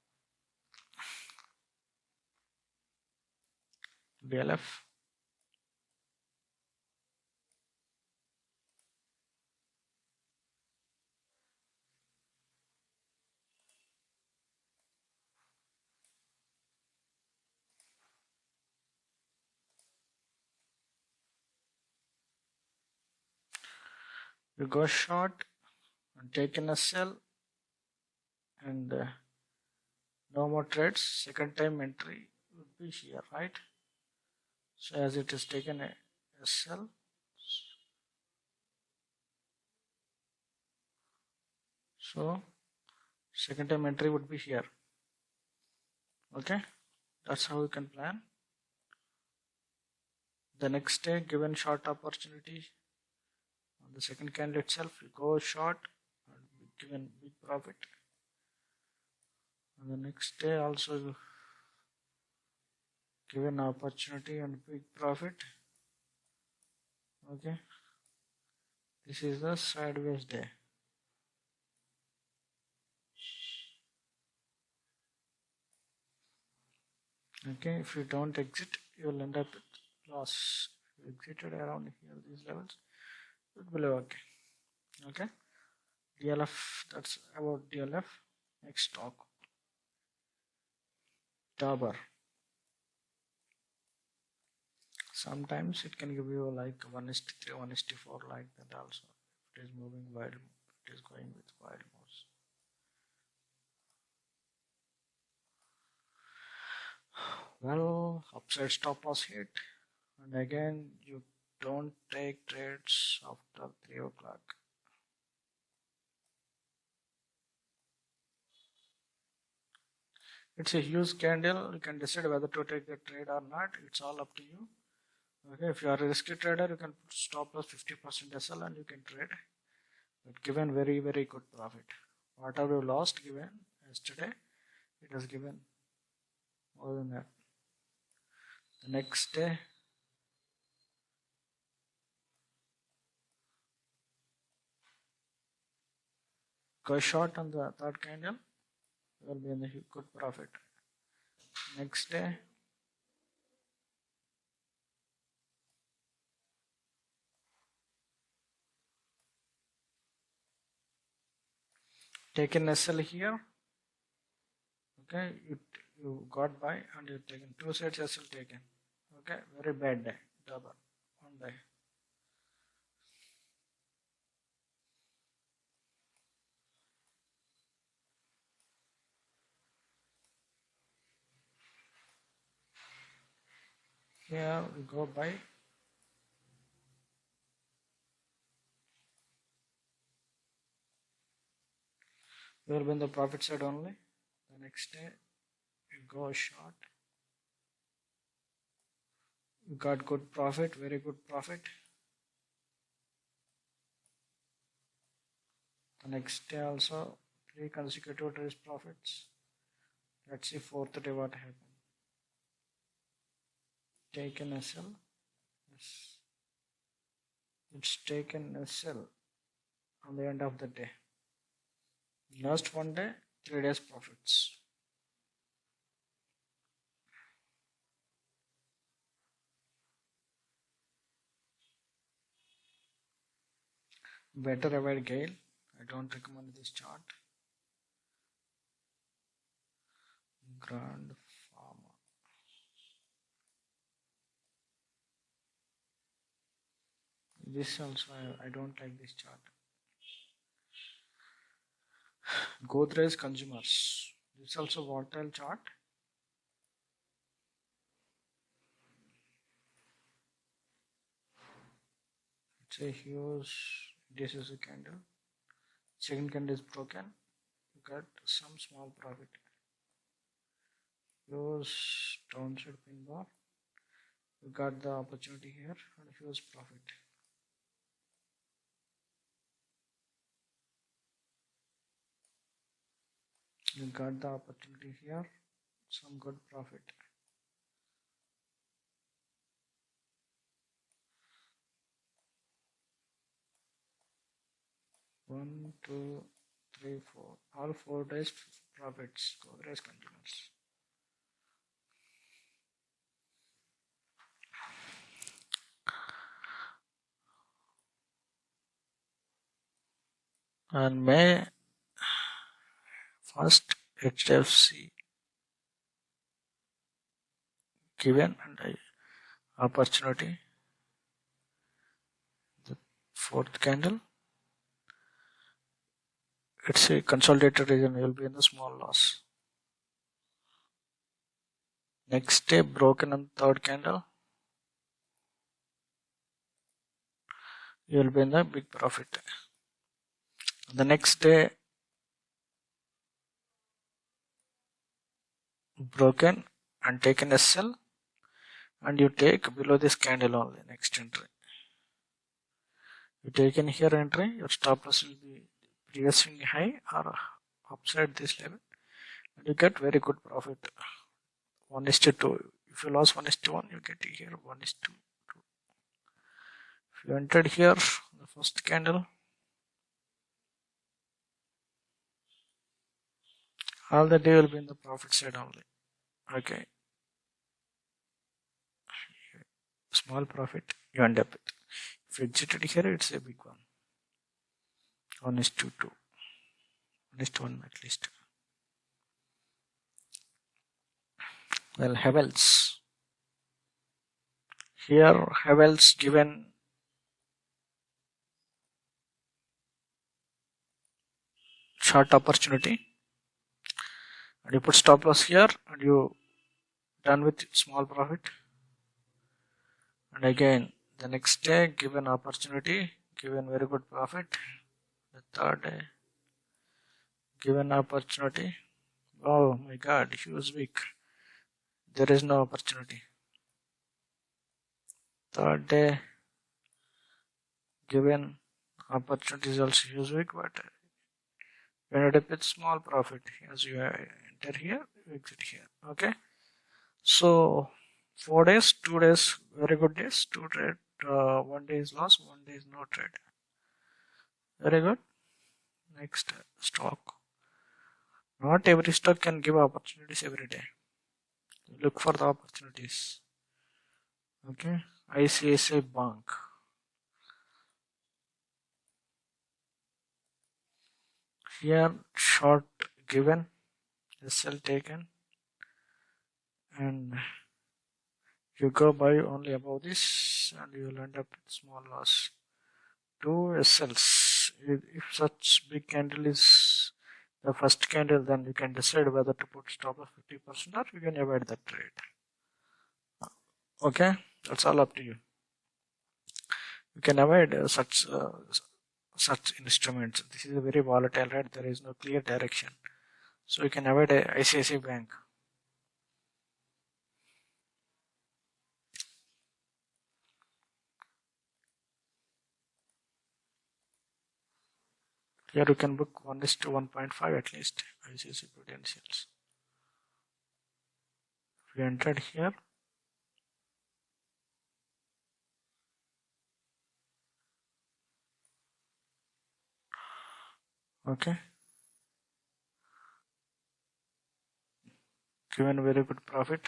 BLF. You go short and take in a sell, and no more trades. Second time entry would be here, right? So as it is taken a sell, so second time entry would be here. Okay, that's how you can plan. The next day, given short opportunity on the second candle itself, you go short and given big profit. And the next day also given opportunity and big profit. Okay, this is the sideways day. Okay, if you don't exit, you will end up with loss. If you exited around here, these levels, it will be okay. Okay, DLF, that's about DLF. Next stock, Dabur. Sometimes it can give you like 1:3, 1:4 like that also. If it is moving wild, it is going with wild moves. Well, upside stop loss hit, and again you don't take trades after 3 o'clock. It's a huge candle. You can decide whether to take the trade or not. It's all up to you. Okay, if you are a risky trader, you can put stop loss 50% SL and you can trade. But given very good profit. Whatever you lost given yesterday, it has given more than that. The next day, go short on the third candle, you will be in a good profit. Next day, take in SL here. Okay, you got buy and you taken 2 sets SL taken. Okay, very bad day. Double one day. Here we go buy. We will be in the profit side only. The next day you go short. You got good profit, very good profit. The next day also 3 consecutive days profits. Let's see fourth day what happened. Taken SL. Yes. It's taken SL on the end of the day. Last one day, 3 days profits. Better avoid Gale. I don't recommend this chart. Grand Pharma. This also I don't like this chart. Godrej Consumers. This is also volatile chart. It's a huge. This is a candle. Second candle is broken. You got some small profit. Huge downside pin bar. You got the opportunity here and huge profit. You got the opportunity here, some good profit. One, two, three, four. All 4 days profits. Godrej Consumers. And May 1st, HFC given and opportunity. The fourth candle it's a consolidated region, you'll be in the small loss. Next day broken on third candle, you'll be in the big profit. The next day broken and taken a sell, and you take below this candle only. Next entry, you take in here entry, your stop loss will be previous swing high or upside this level, and you get very good profit. 1:2. If you lost 1:1, you get here 1:2. If you entered here the first candle, all the day will be in the profit side only. Okay, small profit you end up with. If you exited here, it's a big one. 1:2, 1:1 at least. Well, Havels. Here Havels given short opportunity, and you put stop loss here, and you done with small profit. And again the next day given opportunity, given very good profit. The third day given opportunity, oh my god, huge week, there is no opportunity. Third day given opportunity is also huge week, but you ended up with small profit. As you enter here, you exit here. Okay, so 4 days, 2 days very good days, 2 trade, 1 day is loss, 1 day is no trade. Very good. Next stock. Not every stock can give opportunities every day. Look for the opportunities. Okay, ICICI Bank. Here short given, SL taken, and you go buy only above this, and you will end up with small loss. 2 SLs. If such big candle is the first candle, then you can decide whether to put stop of 50% or you can avoid that trade. Okay, that's all up to you. You can avoid such instruments. This is a very volatile, right? There is no clear direction, so you can avoid a ICICI Bank. Here you can book 1:1.5 at least, ICICI Prudentials. If you entered here, okay, given very good profit.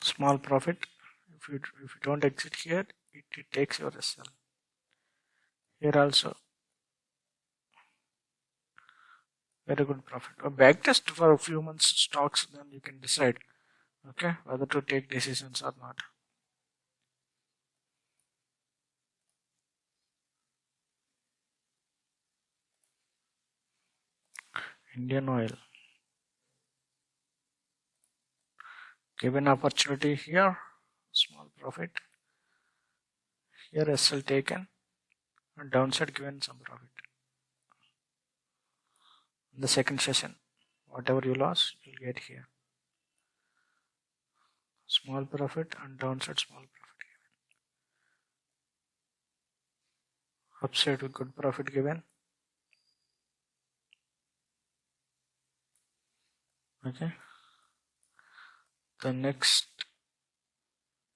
Small profit. If you don't exit here, it takes your SL. Here also very good profit. A backtest for a few months stocks, then you can decide, okay, whether to take decisions or not. Indian Oil. Given opportunity here, small profit. Here SL taken, and downside given some profit. In the second session, whatever you lost, you'll get here. Small profit and downside small profit given. Upside with good profit given. Okay. The next,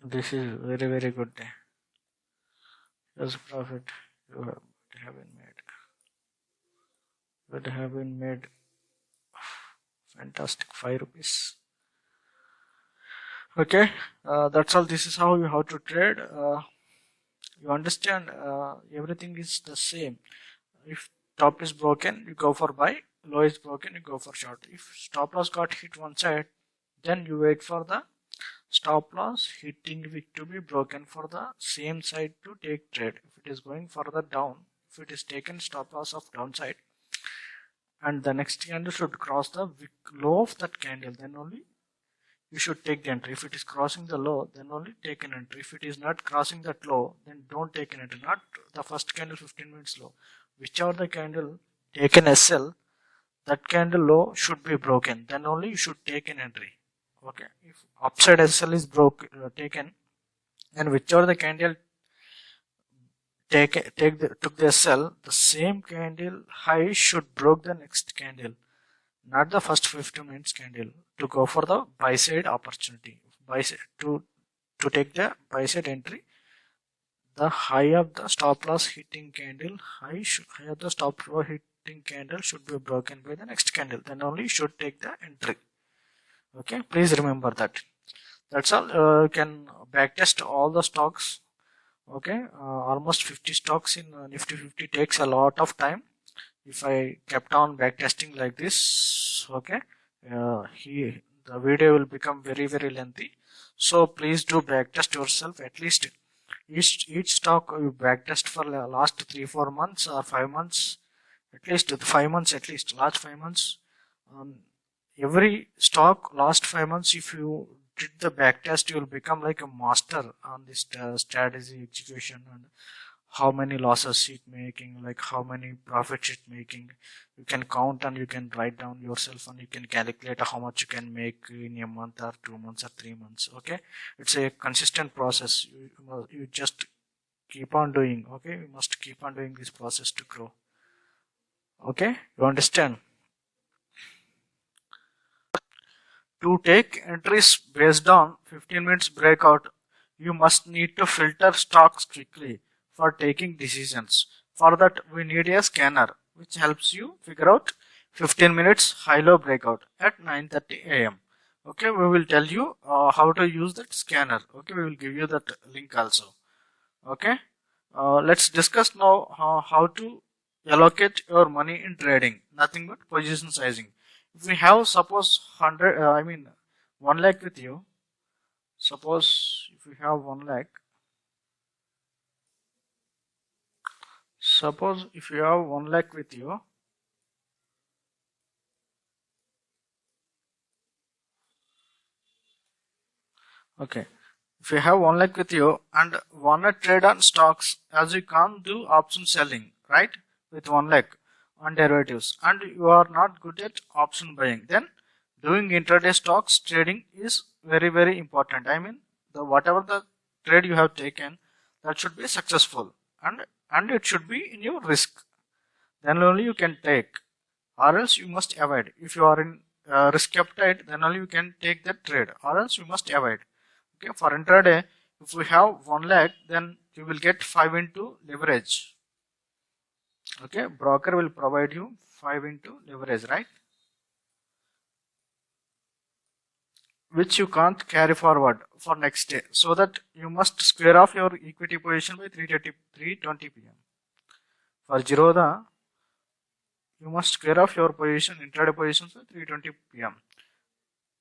this is very good day. Here's profit you have been made. Would have been made fantastic 5 rupees. Okay, that's all. This is how to trade. You understand, everything is the same. If top is broken, you go for buy. Low is broken, you go for short. If stop loss got hit one side, then you wait for the stop loss hitting wick to be broken for the same side to take trade. If it is going further down, if it is taken stop loss of downside and the next candle should cross the wick low of that candle, then only you should take the entry. If it is crossing the low, then only take an entry. If it is not crossing that low, then don't take an entry. Not the first candle 15 minutes low. Whichever the candle taken SL, that candle low should be broken. Then only you should take an entry. Okay. If upside SL is taken, and whichever the candle took the SL, the same candle high should broke the next candle, not the first 15 minutes candle, to go for the buy side opportunity. Buy side, to take the buy side entry, the high of the stop loss hitting candle, high of the stop loss hitting candle should be broken by the next candle. Then only you should take the entry. Okay, please remember that. That's all. You can backtest all the stocks. Okay, almost 50 stocks in Nifty 50 takes a lot of time. If I kept on backtesting like this, okay, the video will become very lengthy. So please do backtest yourself. At least each stock you backtest for last 3-4 months or 5 months, at least 5 months, at least last 5 months. Every stock last 5 months, if you did the backtest, you will become like a master on this strategy execution and how many losses it making, like how many profits it making. You can count and you can write down yourself and you can calculate how much you can make in a month or 2 months or 3 months. Okay, it's a consistent process. You just keep on doing. Okay, you must keep on doing this process to grow. Okay, you understand? To take entries based on 15 minutes breakout, you must need to filter stocks quickly for taking decisions. For that, we need a scanner which helps you figure out 15 minutes high-low breakout at 9:30 a.m. Okay, we will tell you how to use that scanner. Okay, we will give you that link also. Okay, let's discuss now how to allocate your money in trading. Nothing but position sizing. If we have suppose 1 lakh with you, suppose if we have 1 lakh, suppose if you have 1 lakh with you, okay, if you have 1 lakh with you and wanna trade on stocks, as you can't do option selling, right, with 1 lakh on derivatives, and you are not good at option buying, then doing intraday stocks trading is very important. I mean, whatever the trade you have taken, that should be successful and it should be in your risk. Then only you can take, or else you must avoid. If you are in risk appetite, then only you can take that trade, or else you must avoid. Okay, for intraday, if we have 1 lakh, then you will get 5 into leverage. Okay, broker will provide you 5 into leverage, right? Which you can't carry forward for next day. So that you must square off your equity position by 3:20 p.m. For zerodha, you must square off your position, intraday positions by 3:20 p.m.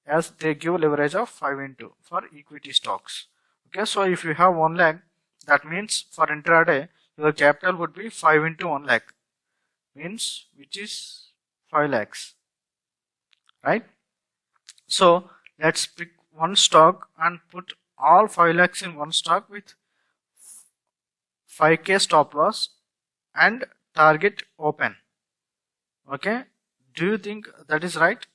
as they give leverage of 5 into for equity stocks. Okay, so if you have 1 lakh, that means for intraday, your capital would be 5 into 1 lakh, means which is 5 lakhs, right? So let's pick one stock and put all 5 lakhs in one stock with 5k stop loss and target open. Okay, do you think that is right?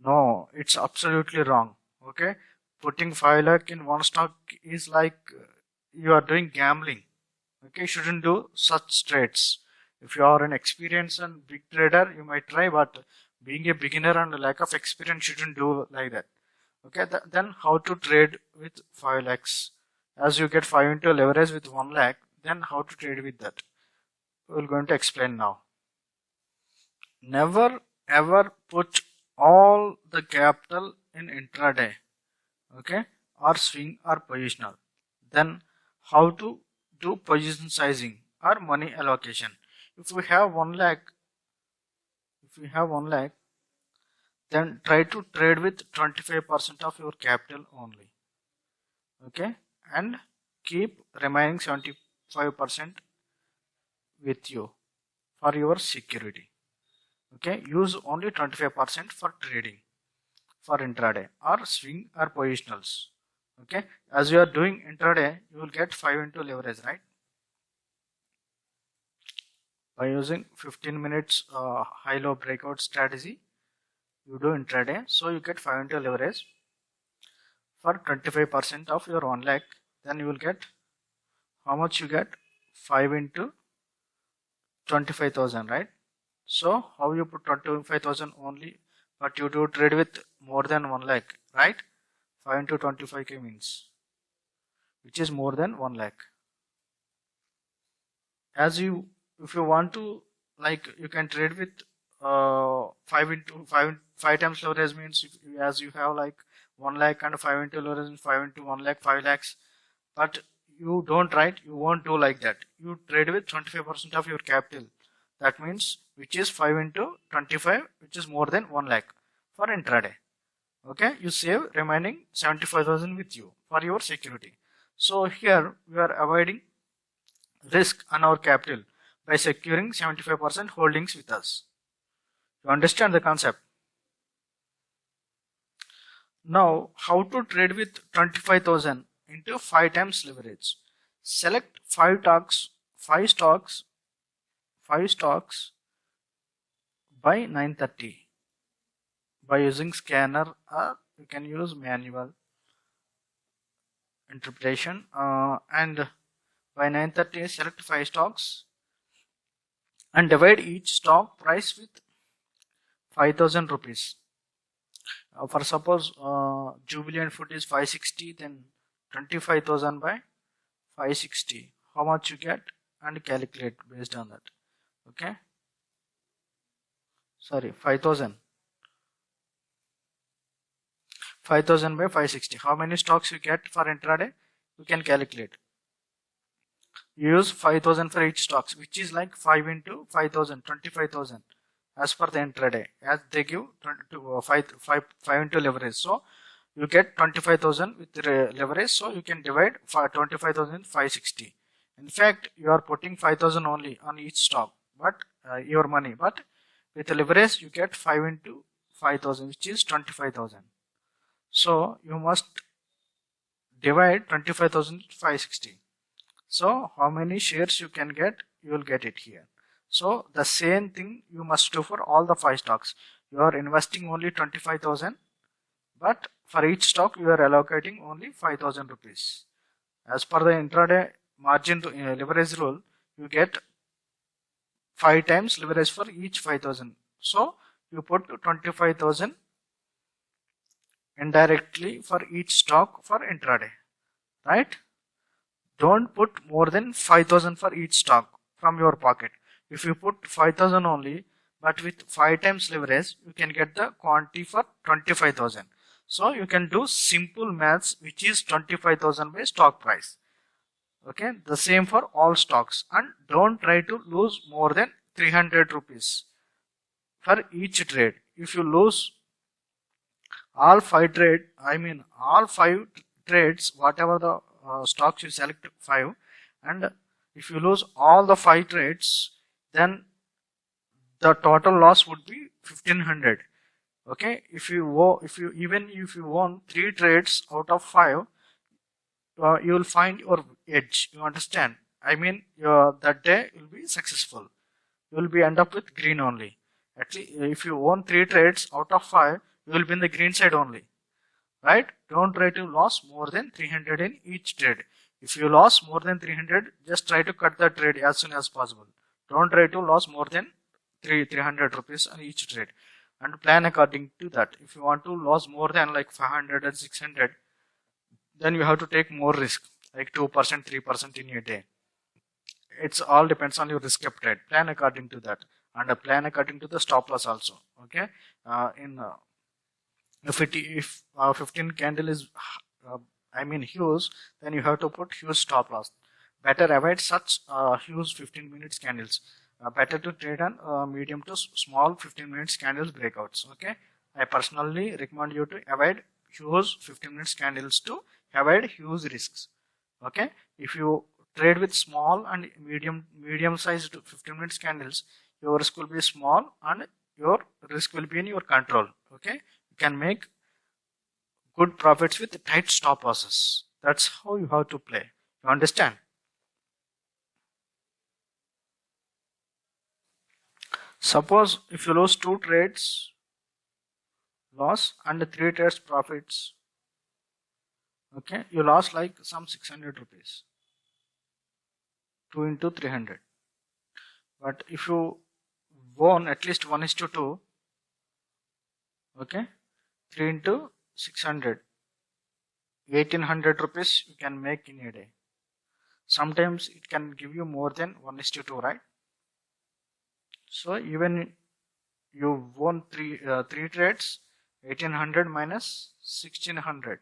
No, it's absolutely wrong. Okay, putting 5 lakh in one stock is like you are doing gambling. Okay, you shouldn't do such trades. If you are an experienced and big trader, you might try, but being a beginner and lack of experience, shouldn't do like that. Okay, then how to trade with 5 lakhs? As you get 5 into leverage with 1 lakh, then how to trade with that? We're going to explain now. Never ever put all the capital in intraday, okay, or swing or positional. Then how to do position sizing or money allocation? If we have 1 lakh, then try to trade with 25% of your capital only. Okay, and keep remaining 75% with you for your security. Okay, use only 25% for trading, for intraday or swing or positionals. Okay, as you are doing intraday, you will get 5 into leverage, right? By using 15 minutes high-low breakout strategy, you do intraday, so you get 5 into leverage for 25% of your 1 lakh. Then you will get how much you get? 5 into 25,000, right? So how you put 25,000 only, but you do trade with more than 1 lakh, right? 5 into 25k means, which is more than 1 lakh. As you, if you want to, like, you can trade with 5 into 5 times leverage means, as you have like 1 lakh and 5 into leverage and 5 into 1 lakh, 5 lakhs. But you don't, right? You won't do like that. You trade with 25% of your capital. That means, which is 5 into 25, which is more than 1 lakh for intraday. Okay, you save remaining 75,000 with you for your security. So here we are avoiding risk on our capital by securing 75% holdings with us. You understand the concept? Now, how to trade with 25,000 into 5 times leverage? Select 5 stocks by 9:30 by using scanner, or you can use manual interpretation, and by 9:30 select 5 stocks and divide each stock price with 5,000 rupees. For suppose Jubilant Food is 560, then 25,000 by 560. How much you get, and calculate based on that. Okay, sorry, 5,000 by 560. How many stocks you get for intraday? You can calculate. You use 5,000 for each stocks, which is like 5 into 5,000, 25,000 as per the intraday, as they give 5 into leverage. So you get 25,000 with leverage, so you can divide 25,000 560. In fact, you are putting 5,000 only on each stock, but your money, but with leverage you get 5 into 5,000, which is 25,000. So you must divide 25,000 560. So how many shares you can get, you will get it here. So the same thing you must do for all the 5 stocks. You are investing only 25,000, but for each stock you are allocating only 5,000 rupees. As per the intraday margin to leverage rule, you get 5 times leverage for each 5,000. So you put 25,000 indirectly for each stock for intraday, right? Don't put more than 5,000 for each stock from your pocket. If you put 5,000 only, but with 5 times leverage, you can get the quantity for 25,000. So you can do simple maths, which is 25,000 by stock price. Okay, the same for all stocks, and don't try to lose more than 300 rupees for each trade. If you lose all 5 trades, whatever the stocks you select 5, and if you lose all the 5 trades, then the total loss would be 1,500. Okay, if you won 3 trades out of 5, you will find your edge. You understand? I mean, that day you will be successful. You will be end up with green only. At least if you won 3 trades out of 5, you will be in the green side only, right? Don't try to lose more than 300 in each trade. If you lost more than 300, just try to cut the trade as soon as possible. Don't try to lose more than 300 rupees on each trade, and plan according to that. If you want to lose more than like 500 and 600, then you have to take more risk, like 2%, 3% in a day. It's all depends on your risk appetite. Plan according to that, and plan according to the stop loss also. Okay, if 15 candle is huge, then you have to put huge stop loss. Better avoid such huge 15 minutes candles. Better to trade on medium to small 15 minutes candles breakouts. Okay, I personally recommend you to avoid huge 15 minutes candles to avoid huge risks. Okay, if you trade with small and medium sized 15 minutes candles, your risk will be small and your risk will be in your control. Okay, you can make good profits with tight stop losses. That's how you have to play. You understand? Suppose if you lose 2 trades loss and 3 trades profits, okay, you lost like some 600 rupees. 2 into 300. But if you won at least 1:2, okay, 3 into 600, 1800 rupees you can make in a day. Sometimes it can give you more than 1:2, right? So even you won three trades, 1800 minus 1600,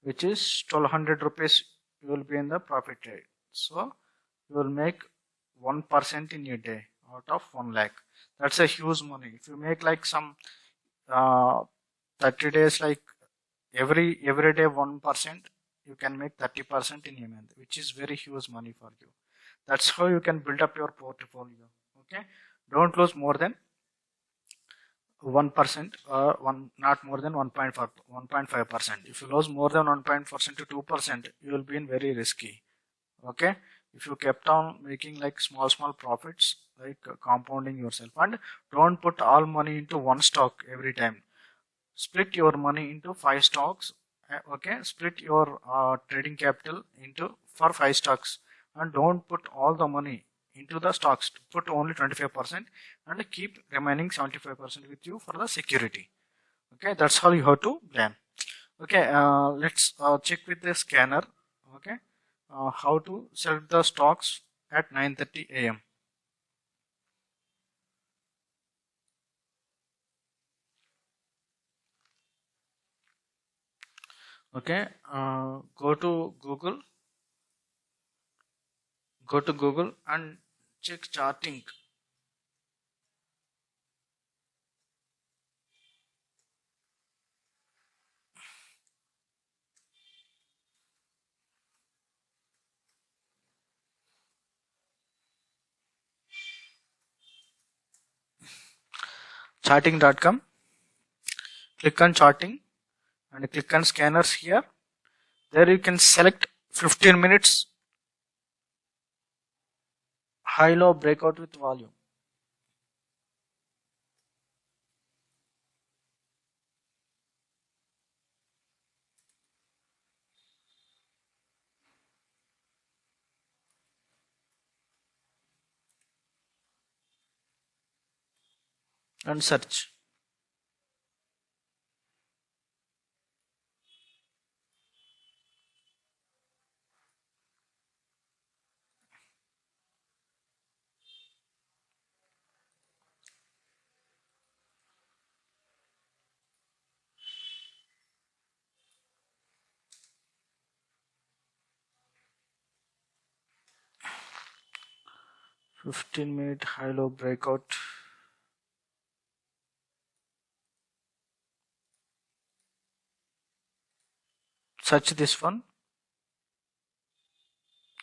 which is 1200 rupees you will be in the profit trade. So you will make 1% in a day out of 1 lakh. That's a huge money. If you make like some 30 days, like every day 1%, you can make 30% in a month, which is very huge money for you. That's how you can build up your portfolio. Okay, don't lose more than 1%, not more than 1.5%. If you lose more than 1% to 2%, you will be in very risky. Okay, if you kept on making like small profits, like compounding yourself, and don't put all money into one stock every time. Split your money into 5 stocks. Okay, split your trading capital into for 5 stocks, and don't put all the money into the stocks. Put only 25% and keep remaining 75% with you for the security. Okay, that's how you have to plan. Okay, let's check with the scanner. Okay, how to select the stocks at 9:30 a.m. Okay, go to Google and check chartink. Charting.com. Click on charting and click on scanners here. There you can select 15 minutes high-low breakout with volume. And search. $15-minute high-low breakout. Search this one.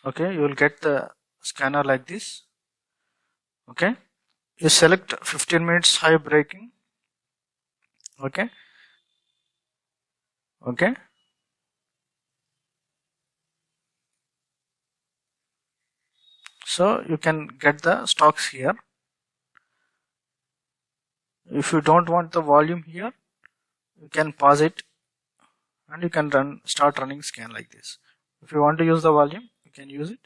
Okay, you will get the scanner like this. Okay, you select 15 minutes high breaking. Okay, so you can get the stocks here. If you don't want the volume here, you can pause it and you can start running scan like this. If you want to use the volume, you can use it.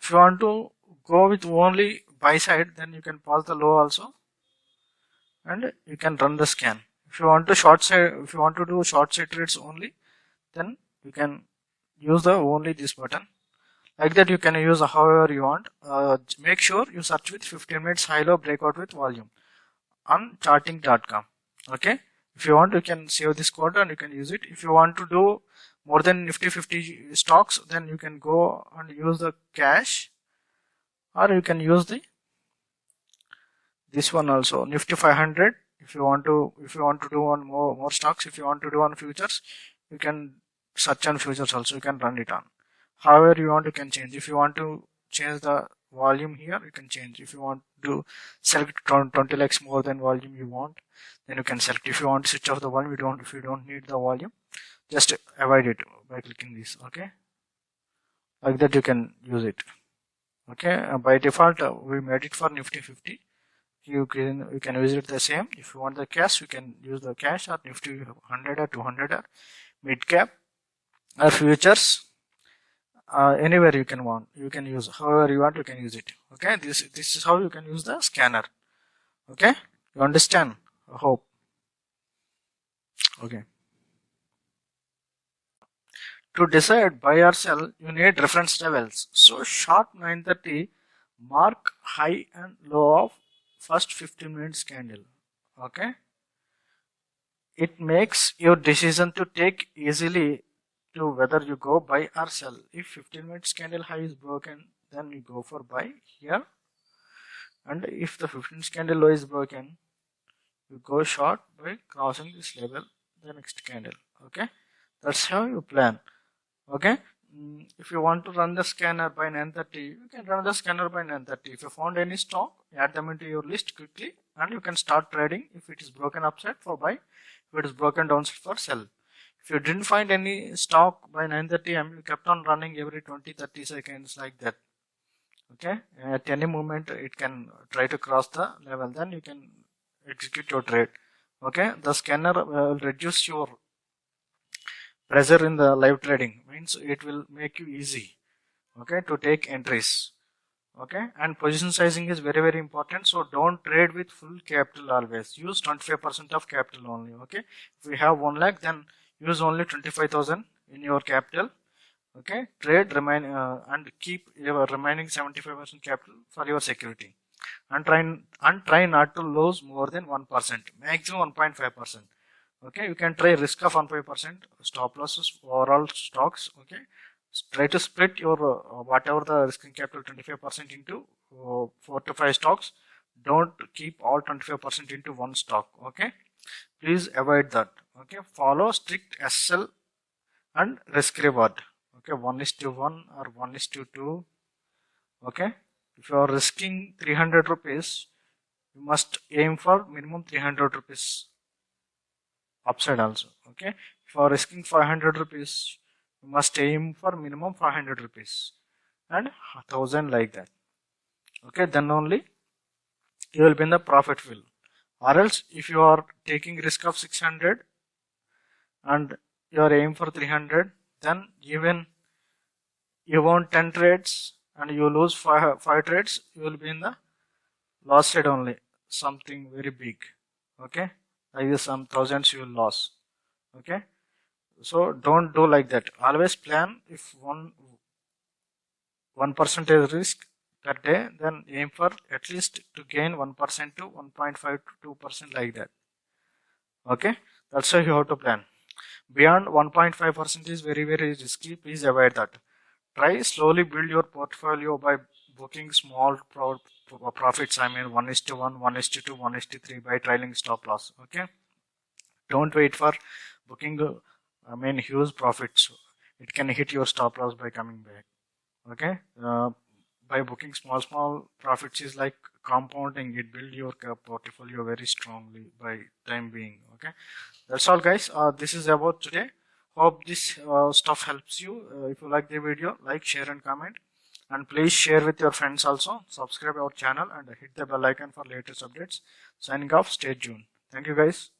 If you want to go with only buy side, then you can pause the low also and you can run the scan. If you want to do short side trades only, then you can use the only this button. Like that you can use however you want. Make sure you search with 15 minutes high-low breakout with volume on chartink.com. Okay, if you want, you can save this code and you can use it. If you want to do more than Nifty 50 stocks, then you can go and use the cash, or you can use the This one also Nifty 500. If you want to do on more stocks, if you want to do on futures, you can search on futures also. You can run it on. However you want, you can change. If you want to change the volume here, you can change. If you want to select 20 lakhs more than volume you want, then you can select. If you want to switch off the volume, if you don't need the volume, just avoid it by clicking this. Okay, like that you can use it. Okay, by default we made it for Nifty 50. You can use it the same. If you want the cash, you can use the cash, or Nifty 100 or 200 or mid cap or futures. Anywhere you can use. However you want, you can use it. Okay, this is how you can use the scanner. Okay, you understand? I hope. Okay. To decide buy or sell, you need reference levels. So short 930, mark high and low of first 15 minutes candle. Okay, it makes your decision to take easily to whether you go buy or sell. If 15 minutes candle high is broken, then you go for buy here, and if the 15 minutes candle low is broken, you go short by crossing this level the next candle. Okay, that's how you plan. Okay, if you want to run the scanner by 930, you can run the scanner by 930. If you found any stock, add them into your list quickly, and you can start trading. If it is broken upside, for buy. If it is broken downside, for sell. If you didn't find any stock by 930 am, you kept on running every 20-30 seconds like that. Okay, at any moment it can try to cross the level, then you can execute your trade. Okay, the scanner will reduce your pressure in the live trading, means it will make you easy, okay, to take entries. Okay, and position sizing is very, very important. So don't trade with full capital always. Use 25% of capital only. Okay, if you have 1 lakh, then use only 25,000 in your capital. Okay, trade and keep your remaining 75% capital for your security, and try not to lose more than 1%, maximum 1.5%. Okay, you can try risk of 1.5%, stop losses overall stocks. Okay, try to split your whatever the risking capital 25% into 4 to 5 stocks. Don't keep all 25% into one stock. Okay, please avoid that. Okay, follow strict SL and risk reward. Okay, 1:1 or 1:2. Okay, if you are risking 300 rupees, you must aim for minimum 300 rupees upside also. Okay, if you are risking 500 rupees, you must aim for minimum 500 rupees and 1000 like that. Okay, then only you will be in the profit field. Or else if you are taking risk of 600 and you are aiming for 300, then even you want 10 trades and you lose 5 trades, you will be in the loss side only, something very big. Okay, like some thousands you will lose. Okay, so don't do like that. Always plan. If 1% risk per day, then aim for at least to gain 1% to 1.5 to 2% like that. Okay, that's how you have to plan. Beyond 1.5% is very, very risky. Please avoid that. Try slowly build your portfolio by booking small profits. I mean 1:1, 1:2, 1:3 by trailing stop loss. Okay, don't wait for booking huge profits. It can hit your stop loss by coming back. Okay, by booking small profits is like compounding. It build your portfolio very strongly by time being. Okay, that's all guys. This is about today. Hope this stuff helps you. If you like the video, like, share and comment, and please share with your friends also. Subscribe our channel and hit the bell icon for latest updates. Signing off. Stay tuned. Thank you guys.